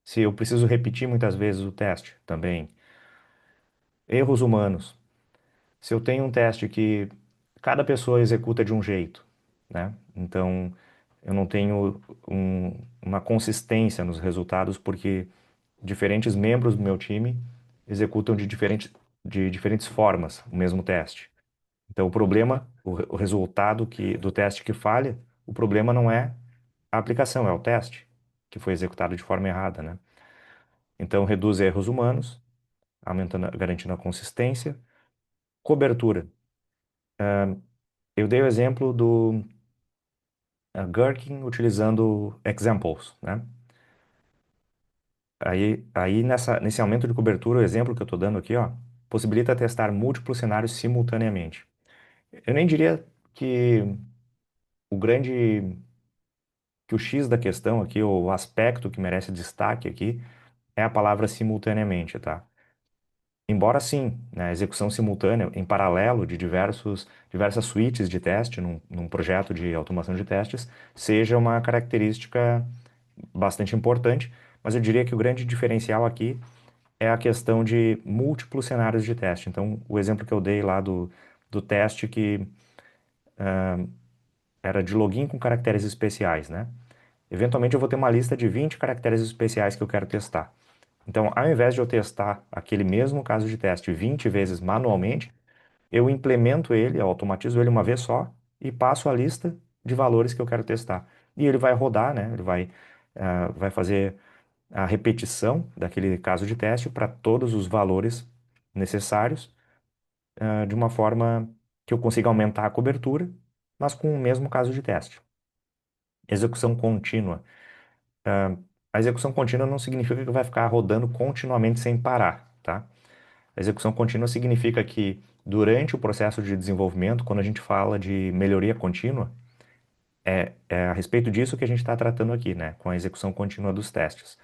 Se eu preciso repetir muitas vezes o teste, também. Erros humanos. Se eu tenho um teste que cada pessoa executa de um jeito, né? Então, eu não tenho uma consistência nos resultados porque diferentes membros do meu time executam de diferentes formas o mesmo teste. Então, o problema, o resultado do teste que falha, o problema não é a aplicação, é o teste que foi executado de forma errada, né? Então, reduz erros humanos, garantindo a consistência. Cobertura. Eu dei o exemplo do Gherkin utilizando examples, né? Aí nesse aumento de cobertura, o exemplo que eu estou dando aqui, ó, possibilita testar múltiplos cenários simultaneamente. Eu nem diria que o grande, que o X da questão aqui, ou o aspecto que merece destaque aqui, é a palavra simultaneamente, tá? Embora sim, né, a execução simultânea, em paralelo de diversas suítes de teste num projeto de automação de testes, seja uma característica bastante importante, mas eu diria que o grande diferencial aqui é a questão de múltiplos cenários de teste. Então, o exemplo que eu dei lá do teste que era de login com caracteres especiais, né? Eventualmente eu vou ter uma lista de 20 caracteres especiais que eu quero testar. Então, ao invés de eu testar aquele mesmo caso de teste 20 vezes manualmente, eu implemento ele, eu automatizo ele uma vez só e passo a lista de valores que eu quero testar. E ele vai rodar, né? Ele vai fazer a repetição daquele caso de teste para todos os valores necessários, de uma forma que eu consiga aumentar a cobertura, mas com o mesmo caso de teste. Execução contínua. A execução contínua não significa que vai ficar rodando continuamente sem parar, tá? A execução contínua significa que durante o processo de desenvolvimento, quando a gente fala de melhoria contínua, é a respeito disso que a gente está tratando aqui, né? Com a execução contínua dos testes.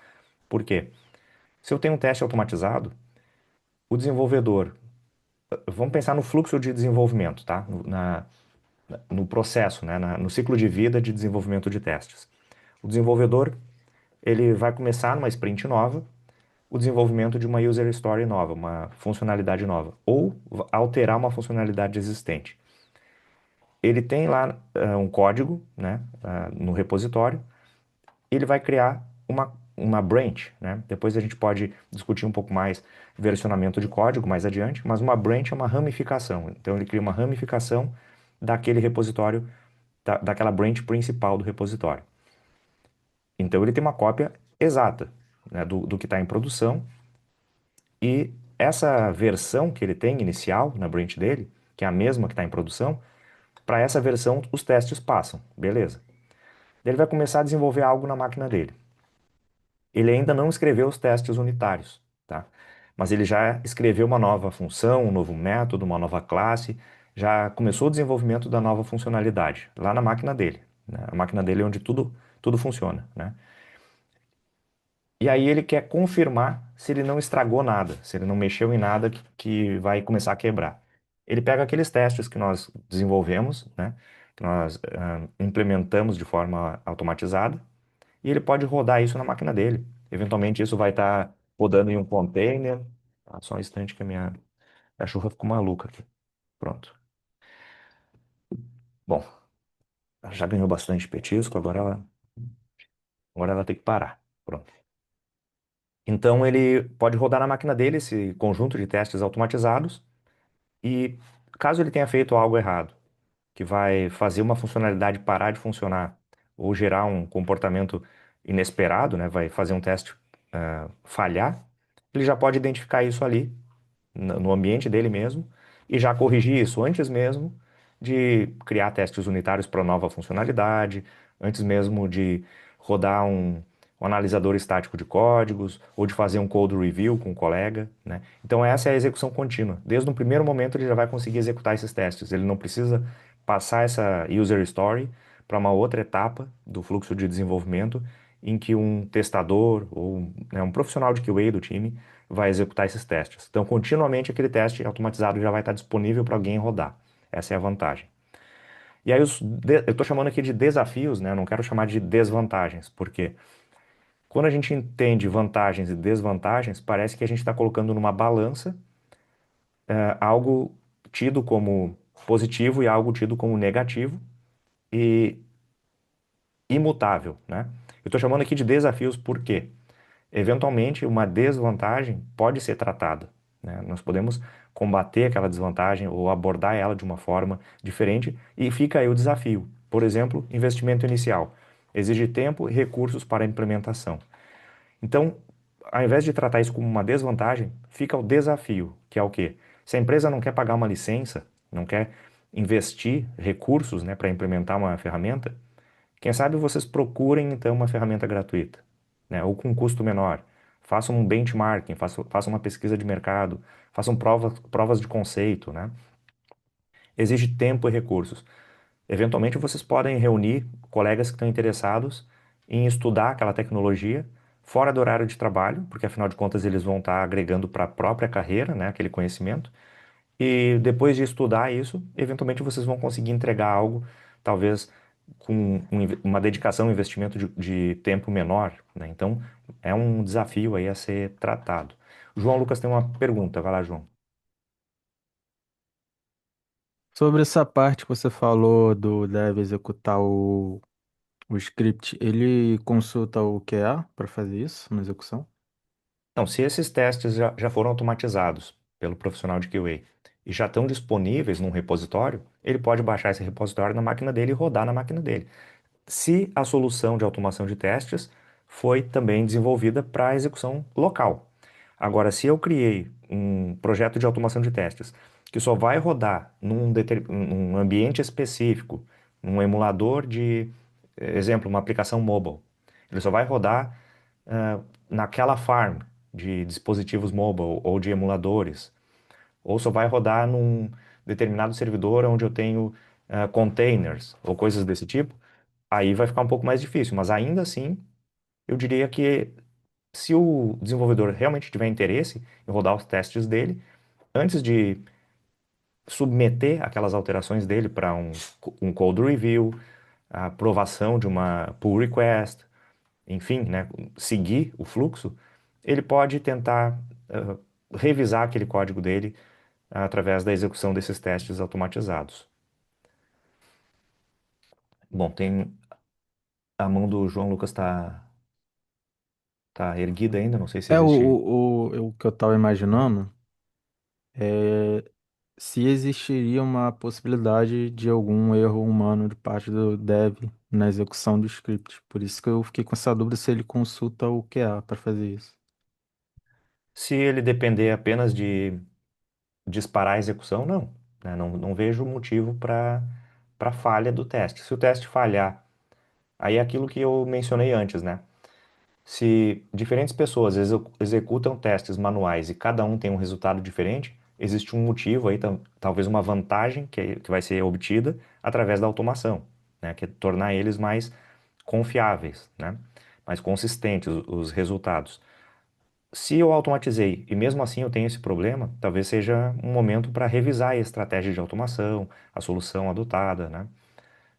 Por quê? Se eu tenho um teste automatizado, o desenvolvedor, vamos pensar no fluxo de desenvolvimento, tá? No processo, né? No ciclo de vida de desenvolvimento de testes. O desenvolvedor, ele vai começar numa sprint nova, o desenvolvimento de uma user story nova, uma funcionalidade nova, ou alterar uma funcionalidade existente. Ele tem lá um código, né, no repositório, e ele vai criar uma branch, né? Depois a gente pode discutir um pouco mais versionamento de código mais adiante, mas uma branch é uma ramificação. Então ele cria uma ramificação daquele repositório, daquela branch principal do repositório. Então ele tem uma cópia exata, né, do que está em produção. E essa versão que ele tem inicial na branch dele, que é a mesma que está em produção, para essa versão os testes passam, beleza. Ele vai começar a desenvolver algo na máquina dele. Ele ainda não escreveu os testes unitários, tá? Mas ele já escreveu uma nova função, um novo método, uma nova classe, já começou o desenvolvimento da nova funcionalidade lá na máquina dele, né? A máquina dele é onde tudo funciona, né? E aí ele quer confirmar se ele não estragou nada, se ele não mexeu em nada que vai começar a quebrar. Ele pega aqueles testes que nós desenvolvemos, né, que nós implementamos de forma automatizada, e ele pode rodar isso na máquina dele. Eventualmente isso vai estar rodando em um container. Ah, só um instante que a minha cachorra ficou maluca aqui. Pronto. Bom, ela já ganhou bastante petisco, agora ela tem que parar. Pronto. Então ele pode rodar na máquina dele esse conjunto de testes automatizados e caso ele tenha feito algo errado, que vai fazer uma funcionalidade parar de funcionar ou gerar um comportamento inesperado, né, vai fazer um teste falhar, ele já pode identificar isso ali no ambiente dele mesmo e já corrigir isso antes mesmo de criar testes unitários para nova funcionalidade, antes mesmo de rodar um analisador estático de códigos ou de fazer um code review com um colega, né? Então essa é a execução contínua. Desde o primeiro momento ele já vai conseguir executar esses testes. Ele não precisa passar essa user story para uma outra etapa do fluxo de desenvolvimento em que um testador ou né, um profissional de QA do time vai executar esses testes. Então, continuamente aquele teste automatizado já vai estar disponível para alguém rodar. Essa é a vantagem. E aí, eu estou chamando aqui de desafios, né? Eu não quero chamar de desvantagens, porque quando a gente entende vantagens e desvantagens, parece que a gente está colocando numa balança algo tido como positivo e algo tido como negativo e imutável, né? Eu estou chamando aqui de desafios porque eventualmente, uma desvantagem pode ser tratada, né? Nós podemos combater aquela desvantagem ou abordar ela de uma forma diferente e fica aí o desafio. Por exemplo, investimento inicial. Exige tempo e recursos para a implementação. Então, ao invés de tratar isso como uma desvantagem, fica o desafio, que é o quê? Se a empresa não quer pagar uma licença, não quer investir recursos, né, para implementar uma ferramenta, quem sabe vocês procurem então uma ferramenta gratuita, né, ou com custo menor. Façam um benchmarking, façam uma pesquisa de mercado, façam provas de conceito, né? Exige tempo e recursos. Eventualmente vocês podem reunir colegas que estão interessados em estudar aquela tecnologia fora do horário de trabalho, porque afinal de contas eles vão estar agregando para a própria carreira, né, aquele conhecimento. E depois de estudar isso, eventualmente vocês vão conseguir entregar algo, talvez com uma dedicação, um investimento de tempo menor, né? Então, é um desafio aí a ser tratado. O João Lucas tem uma pergunta, vai lá, João. Sobre essa parte que você falou do deve executar o script, ele consulta o QA para fazer isso na execução? Então, se esses testes já foram automatizados pelo profissional de QA e já estão disponíveis num repositório, ele pode baixar esse repositório na máquina dele e rodar na máquina dele. Se a solução de automação de testes foi também desenvolvida para execução local. Agora, se eu criei um projeto de automação de testes que só vai rodar num ambiente específico, num emulador de, exemplo, uma aplicação mobile, ele só vai rodar naquela farm de dispositivos mobile ou de emuladores, ou só vai rodar num determinado servidor onde eu tenho containers ou coisas desse tipo, aí vai ficar um pouco mais difícil, mas ainda assim, eu diria que se o desenvolvedor realmente tiver interesse em rodar os testes dele, antes de submeter aquelas alterações dele para um code review, a aprovação de uma pull request, enfim, né, seguir o fluxo, ele pode tentar revisar aquele código dele através da execução desses testes automatizados. Bom, tem a mão do João Lucas tá erguida ainda, não sei se É existe. o que eu estava imaginando é se existiria uma possibilidade de algum erro humano de parte do dev na execução do script. Por isso que eu fiquei com essa dúvida se ele consulta o QA para fazer isso. Se ele depender apenas de disparar a execução, não, né? Não vejo motivo para falha do teste. Se o teste falhar, aí é aquilo que eu mencionei antes, né? Se diferentes pessoas executam testes manuais e cada um tem um resultado diferente, existe um motivo aí, talvez uma vantagem que vai ser obtida através da automação, né? Que é tornar eles mais confiáveis, né? Mais consistentes os resultados. Se eu automatizei e mesmo assim eu tenho esse problema, talvez seja um momento para revisar a estratégia de automação, a solução adotada, né?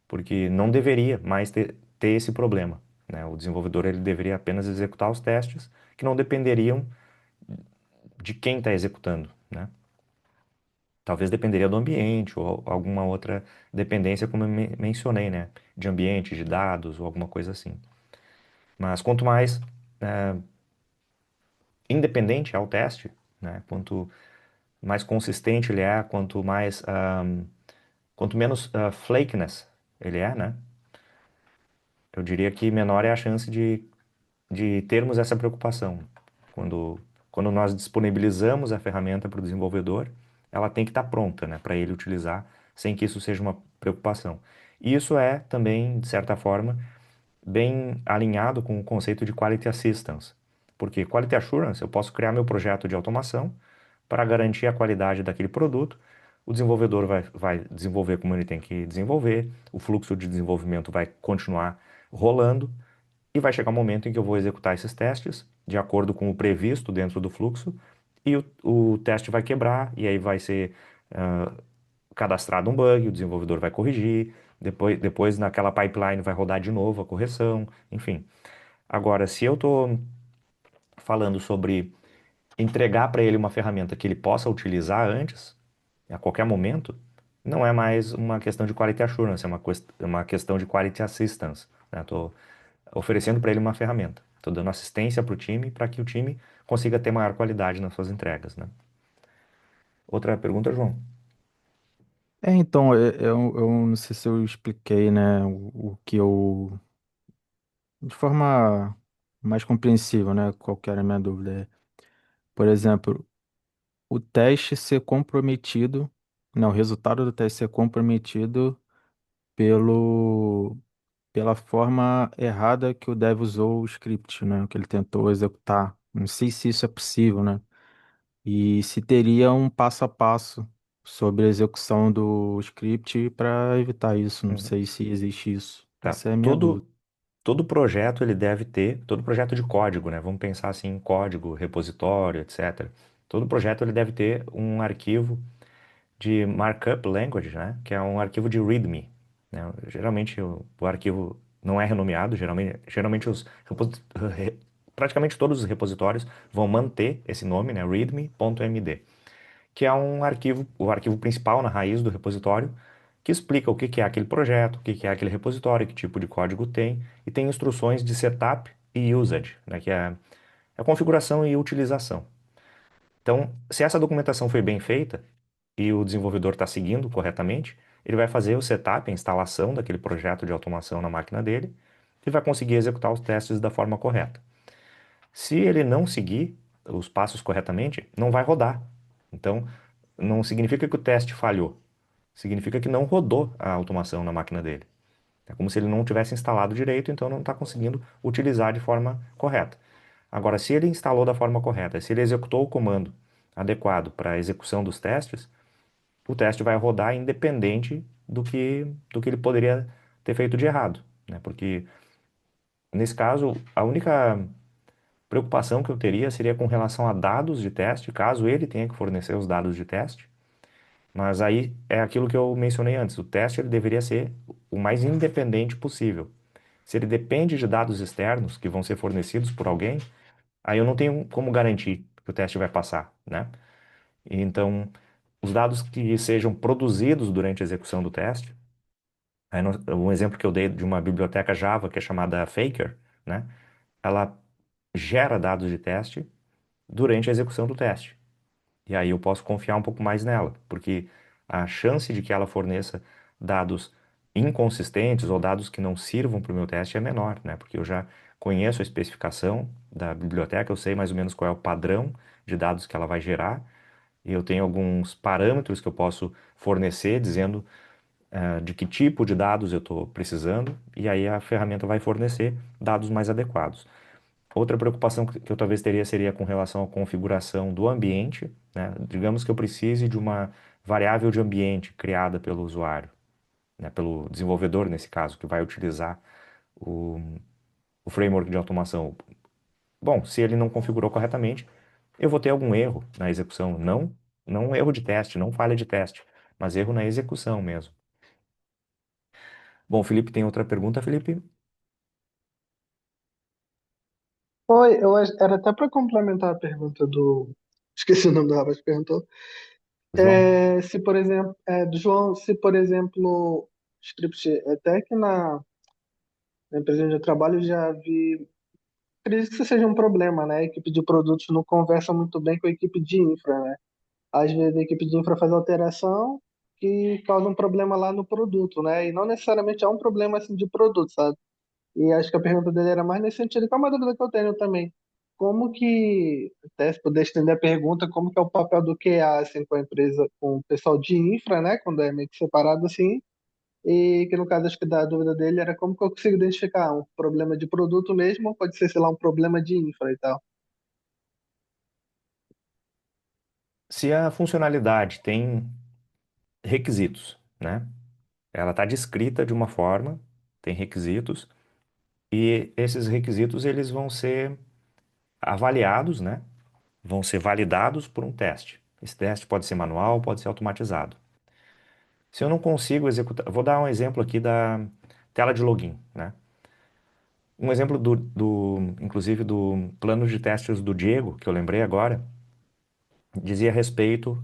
Porque não deveria mais ter esse problema, né? O desenvolvedor ele deveria apenas executar os testes que não dependeriam de quem está executando, né? Talvez dependeria do ambiente ou alguma outra dependência, como eu mencionei, né? De ambiente, de dados ou alguma coisa assim. Mas quanto mais independente é o teste, né? Quanto mais consistente ele é, quanto menos flakiness ele é, né? Eu diria que menor é a chance de termos essa preocupação. Quando, quando nós disponibilizamos a ferramenta para o desenvolvedor, ela tem que estar pronta, né, para ele utilizar, sem que isso seja uma preocupação. E isso é também, de certa forma, bem alinhado com o conceito de Quality Assistance. Porque Quality Assurance, eu posso criar meu projeto de automação para garantir a qualidade daquele produto. O desenvolvedor vai desenvolver como ele tem que desenvolver, o fluxo de desenvolvimento vai continuar rolando e vai chegar um momento em que eu vou executar esses testes de acordo com o previsto dentro do fluxo e o teste vai quebrar e aí vai ser ah, cadastrado um bug, o desenvolvedor vai corrigir, depois naquela pipeline vai rodar de novo a correção, enfim. Agora, se eu estou falando sobre entregar para ele uma ferramenta que ele possa utilizar antes, a qualquer momento, não é mais uma questão de quality assurance, é uma questão de quality assistance, né? Estou oferecendo para ele uma ferramenta, estou dando assistência para o time para que o time consiga ter maior qualidade nas suas entregas, né? Outra pergunta, João? Então, eu não sei se eu expliquei, né, o que eu, de forma mais compreensível, né, qual que era a minha dúvida. Por exemplo, o teste ser comprometido, não, o resultado do teste ser comprometido pelo, pela forma errada que o dev usou o script, né, que ele tentou executar. Não sei se isso é possível, né, e se teria um passo a passo sobre a execução do script para evitar isso. Não Uhum. sei se existe isso. Tá. Essa é a minha dúvida. Todo projeto ele deve ter, todo projeto de código, né? Vamos pensar assim, em código, repositório, etc. Todo projeto ele deve ter um arquivo de markup language, né? Que é um arquivo de README, né? Geralmente o arquivo não é renomeado, geralmente praticamente todos os repositórios vão manter esse nome, né? README.md, que é um arquivo, o arquivo principal na raiz do repositório, que explica o que que é aquele projeto, o que que é aquele repositório, que tipo de código tem, e tem instruções de setup e usage, né? Que é a configuração e utilização. Então, se essa documentação foi bem feita, e o desenvolvedor está seguindo corretamente, ele vai fazer o setup, a instalação daquele projeto de automação na máquina dele e vai conseguir executar os testes da forma correta. Se ele não seguir os passos corretamente, não vai rodar. Então, não significa que o teste falhou, significa que não rodou a automação na máquina dele. É como se ele não tivesse instalado direito, então não está conseguindo utilizar de forma correta. Agora, se ele instalou da forma correta, se ele executou o comando adequado para a execução dos testes, o teste vai rodar independente do que ele poderia ter feito de errado, né? Porque, nesse caso, a única preocupação que eu teria seria com relação a dados de teste, caso ele tenha que fornecer os dados de teste. Mas aí é aquilo que eu mencionei antes, o teste ele deveria ser o mais independente possível. Se ele depende de dados externos que vão ser fornecidos por alguém, aí eu não tenho como garantir que o teste vai passar, né? Então, os dados que sejam produzidos durante a execução do teste, um exemplo que eu dei de uma biblioteca Java que é chamada Faker, né? Ela gera dados de teste durante a execução do teste. E aí eu posso confiar um pouco mais nela, porque a chance de que ela forneça dados inconsistentes ou dados que não sirvam para o meu teste é menor, né? Porque eu já conheço a especificação da biblioteca, eu sei mais ou menos qual é o padrão de dados que ela vai gerar, e eu tenho alguns parâmetros que eu posso fornecer dizendo de que tipo de dados eu estou precisando, e aí a ferramenta vai fornecer dados mais adequados. Outra preocupação que eu talvez teria seria com relação à configuração do ambiente, né? Digamos que eu precise de uma variável de ambiente criada pelo usuário, né? Pelo desenvolvedor, nesse caso, que vai utilizar o, o framework de automação. Bom, se ele não configurou corretamente, eu vou ter algum erro na execução. Não erro de teste, não falha de teste, mas erro na execução mesmo. Bom, Felipe, tem outra pergunta, Felipe? Oi, era até para complementar a pergunta do. Esqueci o nome do rapaz que perguntou. João? Se, por exemplo, do João, se, por exemplo, script, até que na empresa onde eu trabalho eu já vi. Acredito que isso seja um problema, né? A equipe de produtos não conversa muito bem com a equipe de infra, né? Às vezes a equipe de infra faz alteração que causa um problema lá no produto, né? E não necessariamente é um problema assim de produto, sabe? E acho que a pergunta dele era mais nesse sentido, que é uma dúvida que eu tenho também. Como que, até se puder estender a pergunta, como que é o papel do QA, assim, com a empresa, com o pessoal de infra, né, quando é meio que separado assim, e que no caso acho que da dúvida dele era como que eu consigo identificar um problema de produto mesmo, ou pode ser, sei lá, um problema de infra e tal. Se a funcionalidade tem requisitos, né? Ela está descrita de uma forma, tem requisitos, e esses requisitos eles vão ser avaliados, né? Vão ser validados por um teste. Esse teste pode ser manual, pode ser automatizado. Se eu não consigo executar, vou dar um exemplo aqui da tela de login, né? Um exemplo inclusive do plano de testes do Diego, que eu lembrei agora, dizia respeito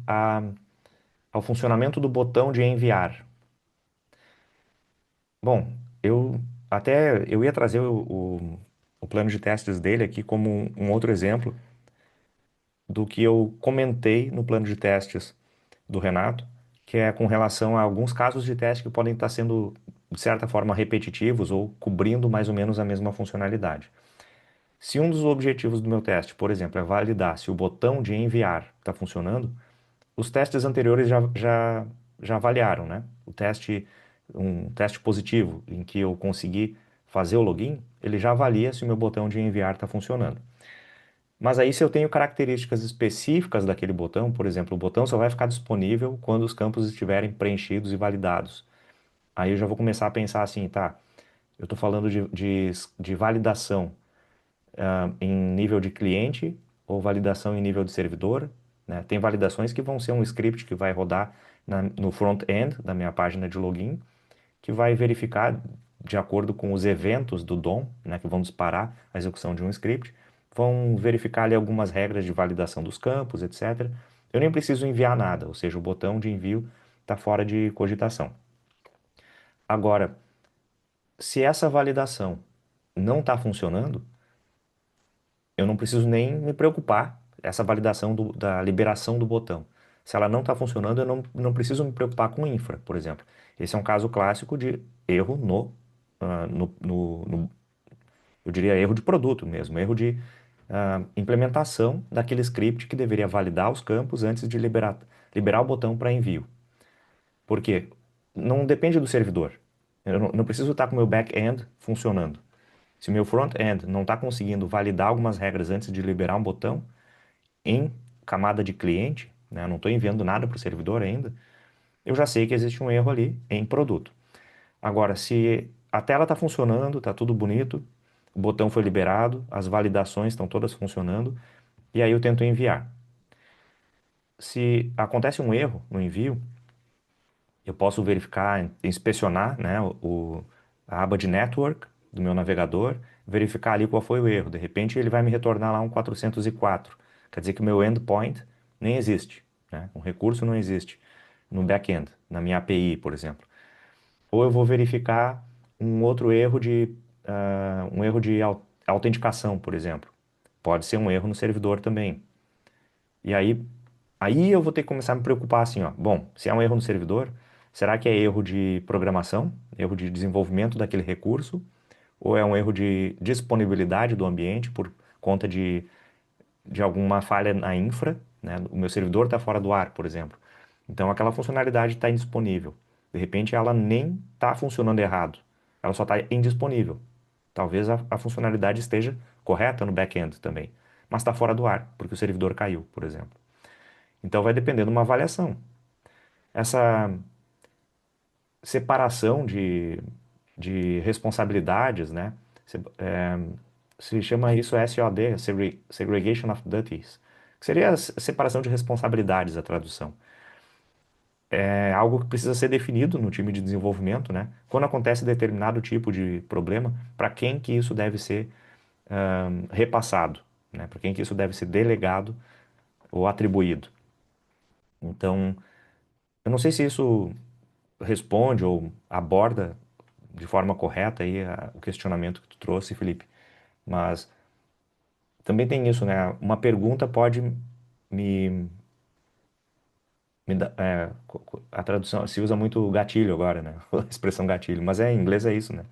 ao funcionamento do botão de enviar. Bom, eu ia trazer o plano de testes dele aqui como um outro exemplo do que eu comentei no plano de testes do Renato, que é com relação a alguns casos de teste que podem estar sendo, de certa forma, repetitivos ou cobrindo mais ou menos a mesma funcionalidade. Se um dos objetivos do meu teste, por exemplo, é validar se o botão de enviar está funcionando, os testes anteriores já avaliaram, né? Um teste positivo, em que eu consegui fazer o login, ele já avalia se o meu botão de enviar está funcionando. Mas aí, se eu tenho características específicas daquele botão, por exemplo, o botão só vai ficar disponível quando os campos estiverem preenchidos e validados. Aí eu já vou começar a pensar assim, tá, eu estou falando de validação em nível de cliente ou validação em nível de servidor, né? Tem validações que vão ser um script que vai rodar no front-end da minha página de login, que vai verificar de acordo com os eventos do DOM, né, que vão disparar a execução de um script, vão verificar ali algumas regras de validação dos campos, etc. Eu nem preciso enviar nada, ou seja, o botão de envio está fora de cogitação. Agora, se essa validação não está funcionando, eu não preciso nem me preocupar essa validação da liberação do botão. Se ela não está funcionando, eu não preciso me preocupar com infra, por exemplo. Esse é um caso clássico de erro eu diria erro de produto mesmo, erro de implementação daquele script que deveria validar os campos antes de liberar o botão para envio. Por quê? Não depende do servidor. Eu não preciso estar com o meu back-end funcionando. Se o meu front-end não está conseguindo validar algumas regras antes de liberar um botão em camada de cliente, né, eu não estou enviando nada para o servidor ainda, eu já sei que existe um erro ali em produto. Agora, se a tela está funcionando, está tudo bonito, o botão foi liberado, as validações estão todas funcionando, e aí eu tento enviar. Se acontece um erro no envio, eu posso verificar, inspecionar, né, a aba de network do meu navegador, verificar ali qual foi o erro. De repente ele vai me retornar lá um 404. Quer dizer que o meu endpoint nem existe, né? Um recurso não existe no back-end, na minha API, por exemplo. Ou eu vou verificar um outro erro um erro de autenticação, por exemplo. Pode ser um erro no servidor também. E aí eu vou ter que começar a me preocupar assim, ó. Bom, se é um erro no servidor, será que é erro de programação, erro de desenvolvimento daquele recurso, ou é um erro de disponibilidade do ambiente por conta de alguma falha na infra, né? O meu servidor está fora do ar, por exemplo. Então aquela funcionalidade está indisponível. De repente ela nem está funcionando errado, ela só está indisponível. Talvez a funcionalidade esteja correta no back-end também, mas está fora do ar, porque o servidor caiu, por exemplo. Então vai depender de uma avaliação. Essa separação de responsabilidades, né? Se chama isso SOD, Segregation of Duties, que seria a separação de responsabilidades, a tradução. É algo que precisa ser definido no time de desenvolvimento, né? Quando acontece determinado tipo de problema, para quem que isso deve ser repassado, né? Para quem que isso deve ser delegado ou atribuído. Então, eu não sei se isso responde ou aborda de forma correta aí o questionamento que tu trouxe, Felipe. Mas também tem isso, né? Uma pergunta pode me, a tradução se usa muito gatilho agora, né? A expressão gatilho, mas em inglês é isso, né?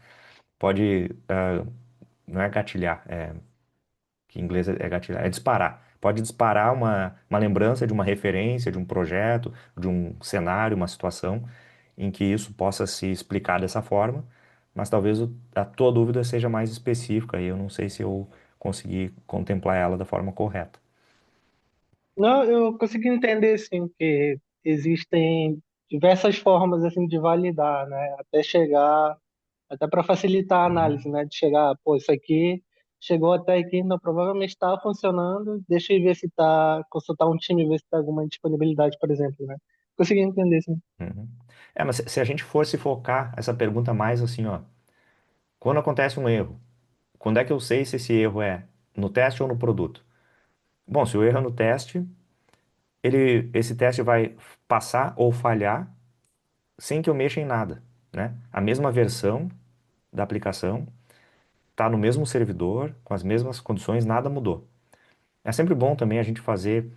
Pode, não é gatilhar, que em inglês é gatilhar, é disparar. Pode disparar uma lembrança de uma referência, de um projeto, de um cenário, uma situação em que isso possa se explicar dessa forma, mas talvez a tua dúvida seja mais específica e eu não sei se eu consegui contemplar ela da forma correta. Não, eu consegui entender, sim, que existem diversas formas, assim, de validar, né? Até para facilitar a Uhum, análise, né? De chegar, pô, isso aqui chegou até aqui, então provavelmente está funcionando, deixa eu ver se está, consultar um time, ver se está alguma disponibilidade, por exemplo, né? Consegui entender, sim. uhum. Mas se a gente fosse focar essa pergunta mais assim, ó, quando acontece um erro, quando é que eu sei se esse erro é no teste ou no produto? Bom, se o erro é no teste, esse teste vai passar ou falhar sem que eu mexa em nada, né? A mesma versão da aplicação está no mesmo servidor, com as mesmas condições, nada mudou. É sempre bom também a gente fazer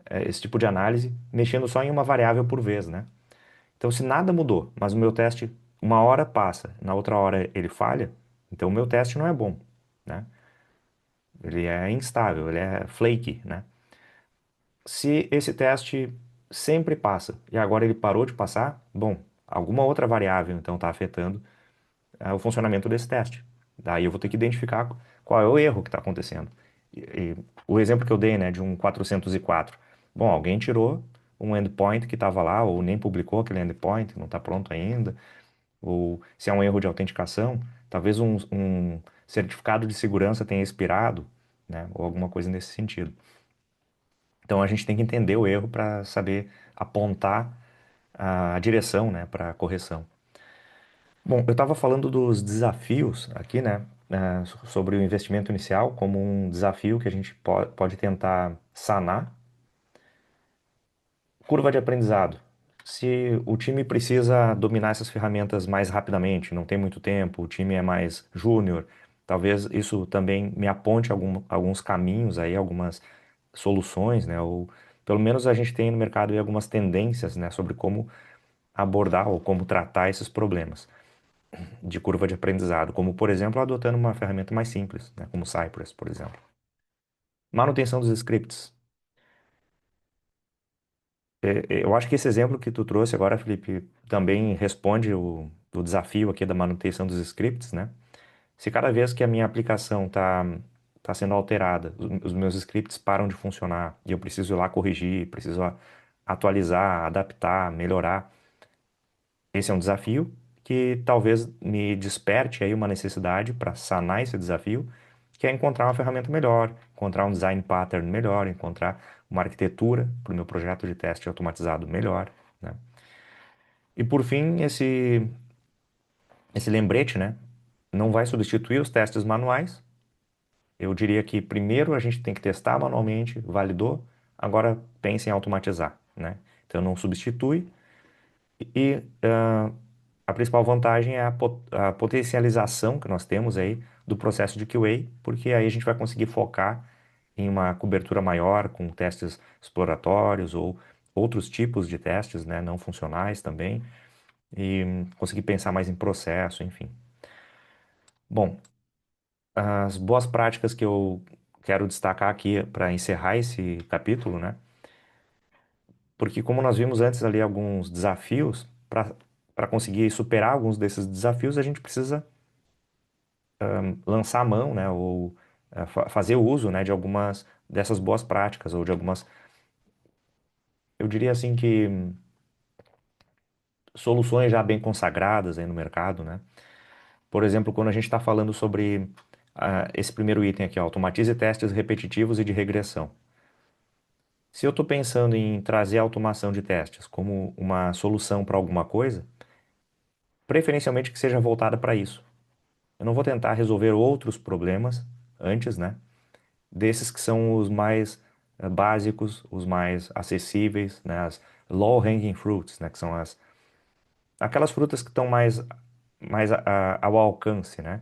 esse tipo de análise mexendo só em uma variável por vez, né? Então, se nada mudou, mas o meu teste uma hora passa, na outra hora ele falha, então o meu teste não é bom, né? Ele é instável, ele é flaky, né? Se esse teste sempre passa e agora ele parou de passar, bom, alguma outra variável então está afetando o funcionamento desse teste. Daí eu vou ter que identificar qual é o erro que está acontecendo. E o exemplo que eu dei, né, de um 404. Bom, alguém tirou um endpoint que estava lá, ou nem publicou aquele endpoint, não está pronto ainda. Ou se é um erro de autenticação, talvez um certificado de segurança tenha expirado, né, ou alguma coisa nesse sentido. Então a gente tem que entender o erro para saber apontar a direção, né, para a correção. Bom, eu estava falando dos desafios aqui, né, sobre o investimento inicial como um desafio que a gente pode tentar sanar. Curva de aprendizado. Se o time precisa dominar essas ferramentas mais rapidamente, não tem muito tempo, o time é mais júnior, talvez isso também me aponte alguns caminhos aí, algumas soluções, né, ou pelo menos a gente tem no mercado aí algumas tendências, né, sobre como abordar ou como tratar esses problemas de curva de aprendizado, como, por exemplo, adotando uma ferramenta mais simples, né, como Cypress, por exemplo. Manutenção dos scripts. Eu acho que esse exemplo que tu trouxe agora, Felipe, também responde o desafio aqui da manutenção dos scripts, né? Se cada vez que a minha aplicação tá sendo alterada, os meus scripts param de funcionar e eu preciso ir lá corrigir, preciso atualizar, adaptar, melhorar, esse é um desafio que talvez me desperte aí uma necessidade para sanar esse desafio, que é encontrar uma ferramenta melhor, encontrar um design pattern melhor, encontrar uma arquitetura para o meu projeto de teste automatizado melhor, né? E por fim, esse lembrete, né, não vai substituir os testes manuais. Eu diria que primeiro a gente tem que testar manualmente, validou, agora pense em automatizar, né? Então não substitui. E a principal vantagem é a potencialização que nós temos aí do processo de QA, porque aí a gente vai conseguir focar em uma cobertura maior com testes exploratórios ou outros tipos de testes, né, não funcionais também, e conseguir pensar mais em processo, enfim. Bom, as boas práticas que eu quero destacar aqui para encerrar esse capítulo, né? Porque como nós vimos antes ali alguns desafios, para conseguir superar alguns desses desafios, a gente precisa lançar a mão, né? Ou fazer uso, né, de algumas dessas boas práticas, ou de algumas, eu diria assim que soluções já bem consagradas aí no mercado, né? Por exemplo, quando a gente está falando sobre esse primeiro item aqui, ó, automatize testes repetitivos e de regressão. Se eu estou pensando em trazer a automação de testes como uma solução para alguma coisa, preferencialmente que seja voltada para isso. Eu não vou tentar resolver outros problemas antes, né? Desses que são os mais básicos, os mais acessíveis, né? As low-hanging fruits, né? Que são aquelas frutas que estão mais ao alcance, né?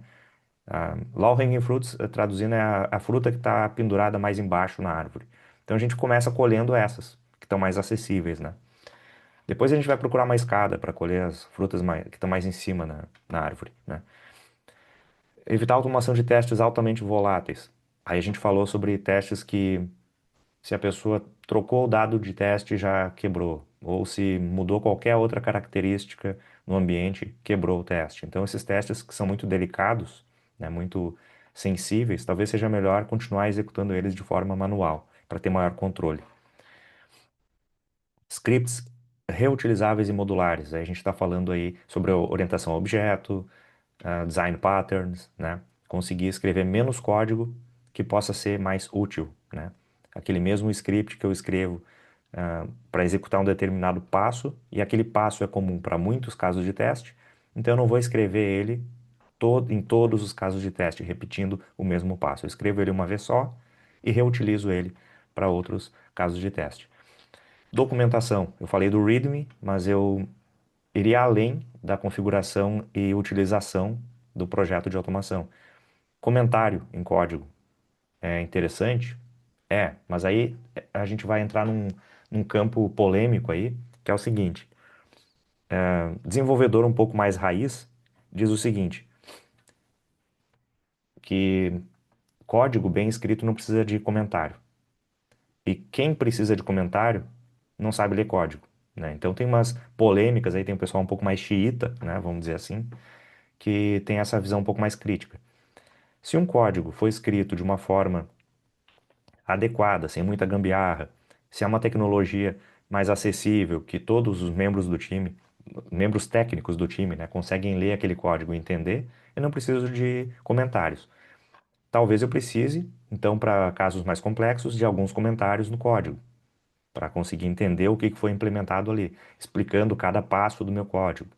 Low-hanging fruits, traduzindo, é a fruta que está pendurada mais embaixo na árvore. Então a gente começa colhendo essas, que estão mais acessíveis, né? Depois a gente vai procurar uma escada para colher as frutas que estão mais em cima na árvore, né? Evitar a automação de testes altamente voláteis. Aí a gente falou sobre testes que, se a pessoa trocou o dado de teste, já quebrou. Ou se mudou qualquer outra característica no ambiente, quebrou o teste. Então, esses testes que são muito delicados, né, muito sensíveis, talvez seja melhor continuar executando eles de forma manual, para ter maior controle. Scripts reutilizáveis e modulares. Aí a gente está falando aí sobre orientação a objeto, design patterns, né? Conseguir escrever menos código que possa ser mais útil, né? Aquele mesmo script que eu escrevo para executar um determinado passo, e aquele passo é comum para muitos casos de teste, então eu não vou escrever ele em todos os casos de teste, repetindo o mesmo passo. Eu escrevo ele uma vez só e reutilizo ele para outros casos de teste. Documentação. Eu falei do README, mas eu iria além da configuração e utilização do projeto de automação. Comentário em código é interessante? É, mas aí a gente vai entrar num campo polêmico aí, que é o seguinte: desenvolvedor um pouco mais raiz diz o seguinte, que código bem escrito não precisa de comentário. E quem precisa de comentário não sabe ler código, né? Então tem umas polêmicas aí, tem um pessoal um pouco mais xiita, né, vamos dizer assim, que tem essa visão um pouco mais crítica. Se um código foi escrito de uma forma adequada, sem muita gambiarra, se é uma tecnologia mais acessível, que todos os membros do time, membros técnicos do time, né, conseguem ler aquele código e entender, eu não preciso de comentários. Talvez eu precise, então, para casos mais complexos, de alguns comentários no código, para conseguir entender o que foi implementado ali, explicando cada passo do meu código.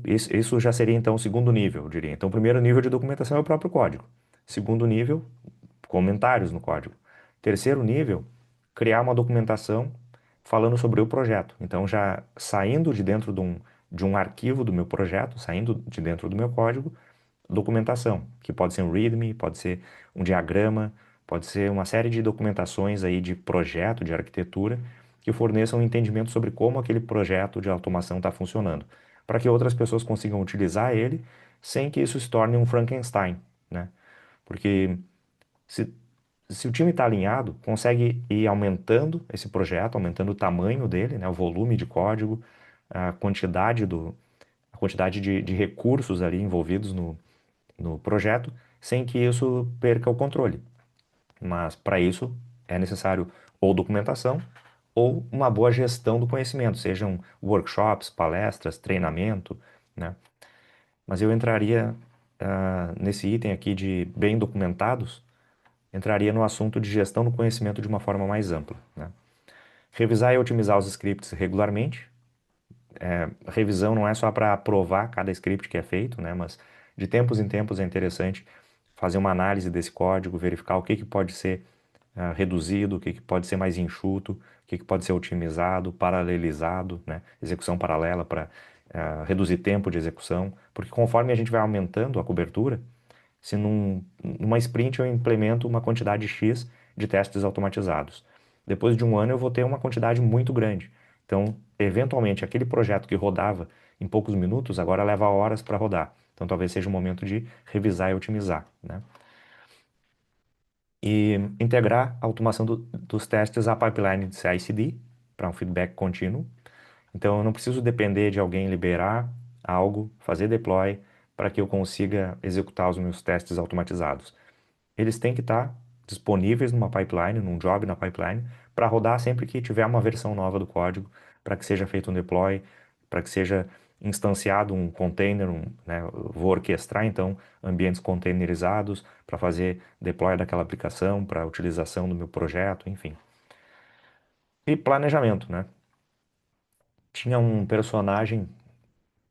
Isso já seria, então, o segundo nível, eu diria. Então, o primeiro nível de documentação é o próprio código. Segundo nível, comentários no código. Terceiro nível, criar uma documentação falando sobre o projeto. Então, já saindo de dentro de um arquivo do meu projeto, saindo de dentro do meu código, documentação, que pode ser um README, pode ser um diagrama, pode ser uma série de documentações aí de projeto, de arquitetura, que forneçam um entendimento sobre como aquele projeto de automação está funcionando, para que outras pessoas consigam utilizar ele sem que isso se torne um Frankenstein, né? Porque se, se o time está alinhado, consegue ir aumentando esse projeto, aumentando o tamanho dele, né, o volume de código, a quantidade a quantidade de recursos ali envolvidos no projeto, sem que isso perca o controle. Mas para isso é necessário ou documentação ou uma boa gestão do conhecimento, sejam workshops, palestras, treinamento, né? Mas eu entraria nesse item aqui de bem documentados, entraria no assunto de gestão do conhecimento de uma forma mais ampla, né? Revisar e otimizar os scripts regularmente. Revisão não é só para aprovar cada script que é feito, né? Mas de tempos em tempos é interessante fazer uma análise desse código, verificar o que pode ser reduzido, o que pode ser mais enxuto, o que pode ser otimizado, paralelizado, né? Execução paralela para reduzir tempo de execução, porque conforme a gente vai aumentando a cobertura, se numa sprint eu implemento uma quantidade X de testes automatizados. Depois de um ano eu vou ter uma quantidade muito grande. Então, eventualmente, aquele projeto que rodava em poucos minutos, agora leva horas para rodar. Então, talvez seja o momento de revisar e otimizar, né? E integrar a automação dos testes à pipeline de CI/CD para um feedback contínuo. Então, eu não preciso depender de alguém liberar algo, fazer deploy, para que eu consiga executar os meus testes automatizados. Eles têm que estar disponíveis numa pipeline, num job na pipeline, para rodar sempre que tiver uma versão nova do código, para que seja feito um deploy, para que seja instanciado um container, né, eu vou orquestrar então ambientes containerizados para fazer deploy daquela aplicação, para utilização do meu projeto, enfim. E planejamento, né? Tinha um personagem,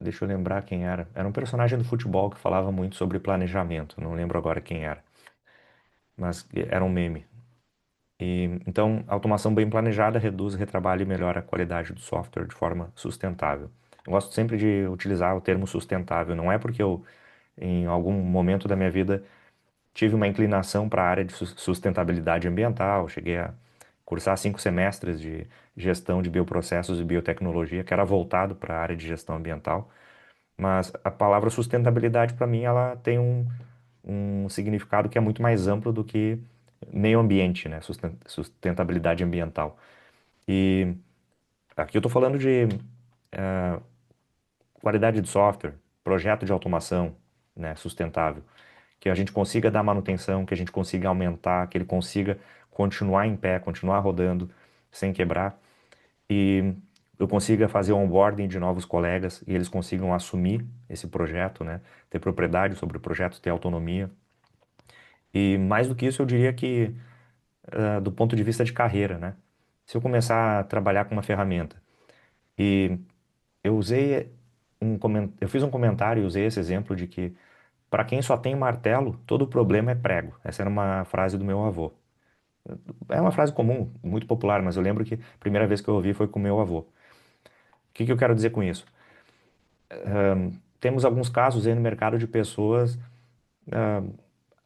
deixa eu lembrar quem era. Era um personagem do futebol que falava muito sobre planejamento, não lembro agora quem era, mas era um meme. Então, a automação bem planejada reduz o retrabalho e melhora a qualidade do software de forma sustentável. Eu gosto sempre de utilizar o termo sustentável. Não é porque eu, em algum momento da minha vida, tive uma inclinação para a área de sustentabilidade ambiental. Cheguei a cursar 5 semestres de gestão de bioprocessos e biotecnologia, que era voltado para a área de gestão ambiental. Mas a palavra sustentabilidade, para mim, ela tem um significado que é muito mais amplo do que meio ambiente, né? Sustentabilidade ambiental. E aqui eu estou falando de qualidade de software, projeto de automação, né, sustentável, que a gente consiga dar manutenção, que a gente consiga aumentar, que ele consiga continuar em pé, continuar rodando sem quebrar, e eu consiga fazer o onboarding de novos colegas e eles consigam assumir esse projeto, né, ter propriedade sobre o projeto, ter autonomia. E mais do que isso, eu diria que do ponto de vista de carreira, né? Se eu começar a trabalhar com uma ferramenta e eu usei eu fiz um comentário e usei esse exemplo de que para quem só tem martelo, todo problema é prego. Essa era uma frase do meu avô. É uma frase comum, muito popular, mas eu lembro que a primeira vez que eu ouvi foi com meu avô. O que eu quero dizer com isso? Temos alguns casos aí no mercado de pessoas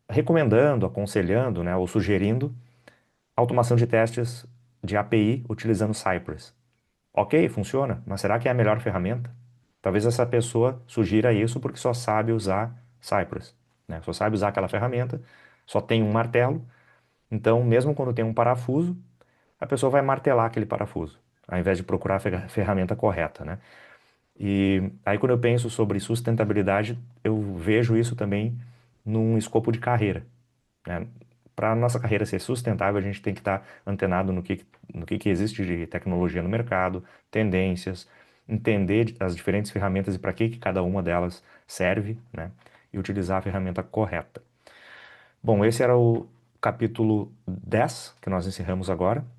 recomendando, aconselhando, né, ou sugerindo automação de testes de API utilizando Cypress. Ok, funciona, mas será que é a melhor ferramenta? Talvez essa pessoa sugira isso porque só sabe usar Cypress, né? Só sabe usar aquela ferramenta, só tem um martelo, então mesmo quando tem um parafuso, a pessoa vai martelar aquele parafuso, ao invés de procurar a ferramenta correta, né? E aí quando eu penso sobre sustentabilidade, eu vejo isso também num escopo de carreira, né? Para a nossa carreira ser sustentável, a gente tem que estar antenado no que existe de tecnologia no mercado, tendências, entender as diferentes ferramentas e para que cada uma delas serve, né? E utilizar a ferramenta correta. Bom, esse era o capítulo 10 que nós encerramos agora.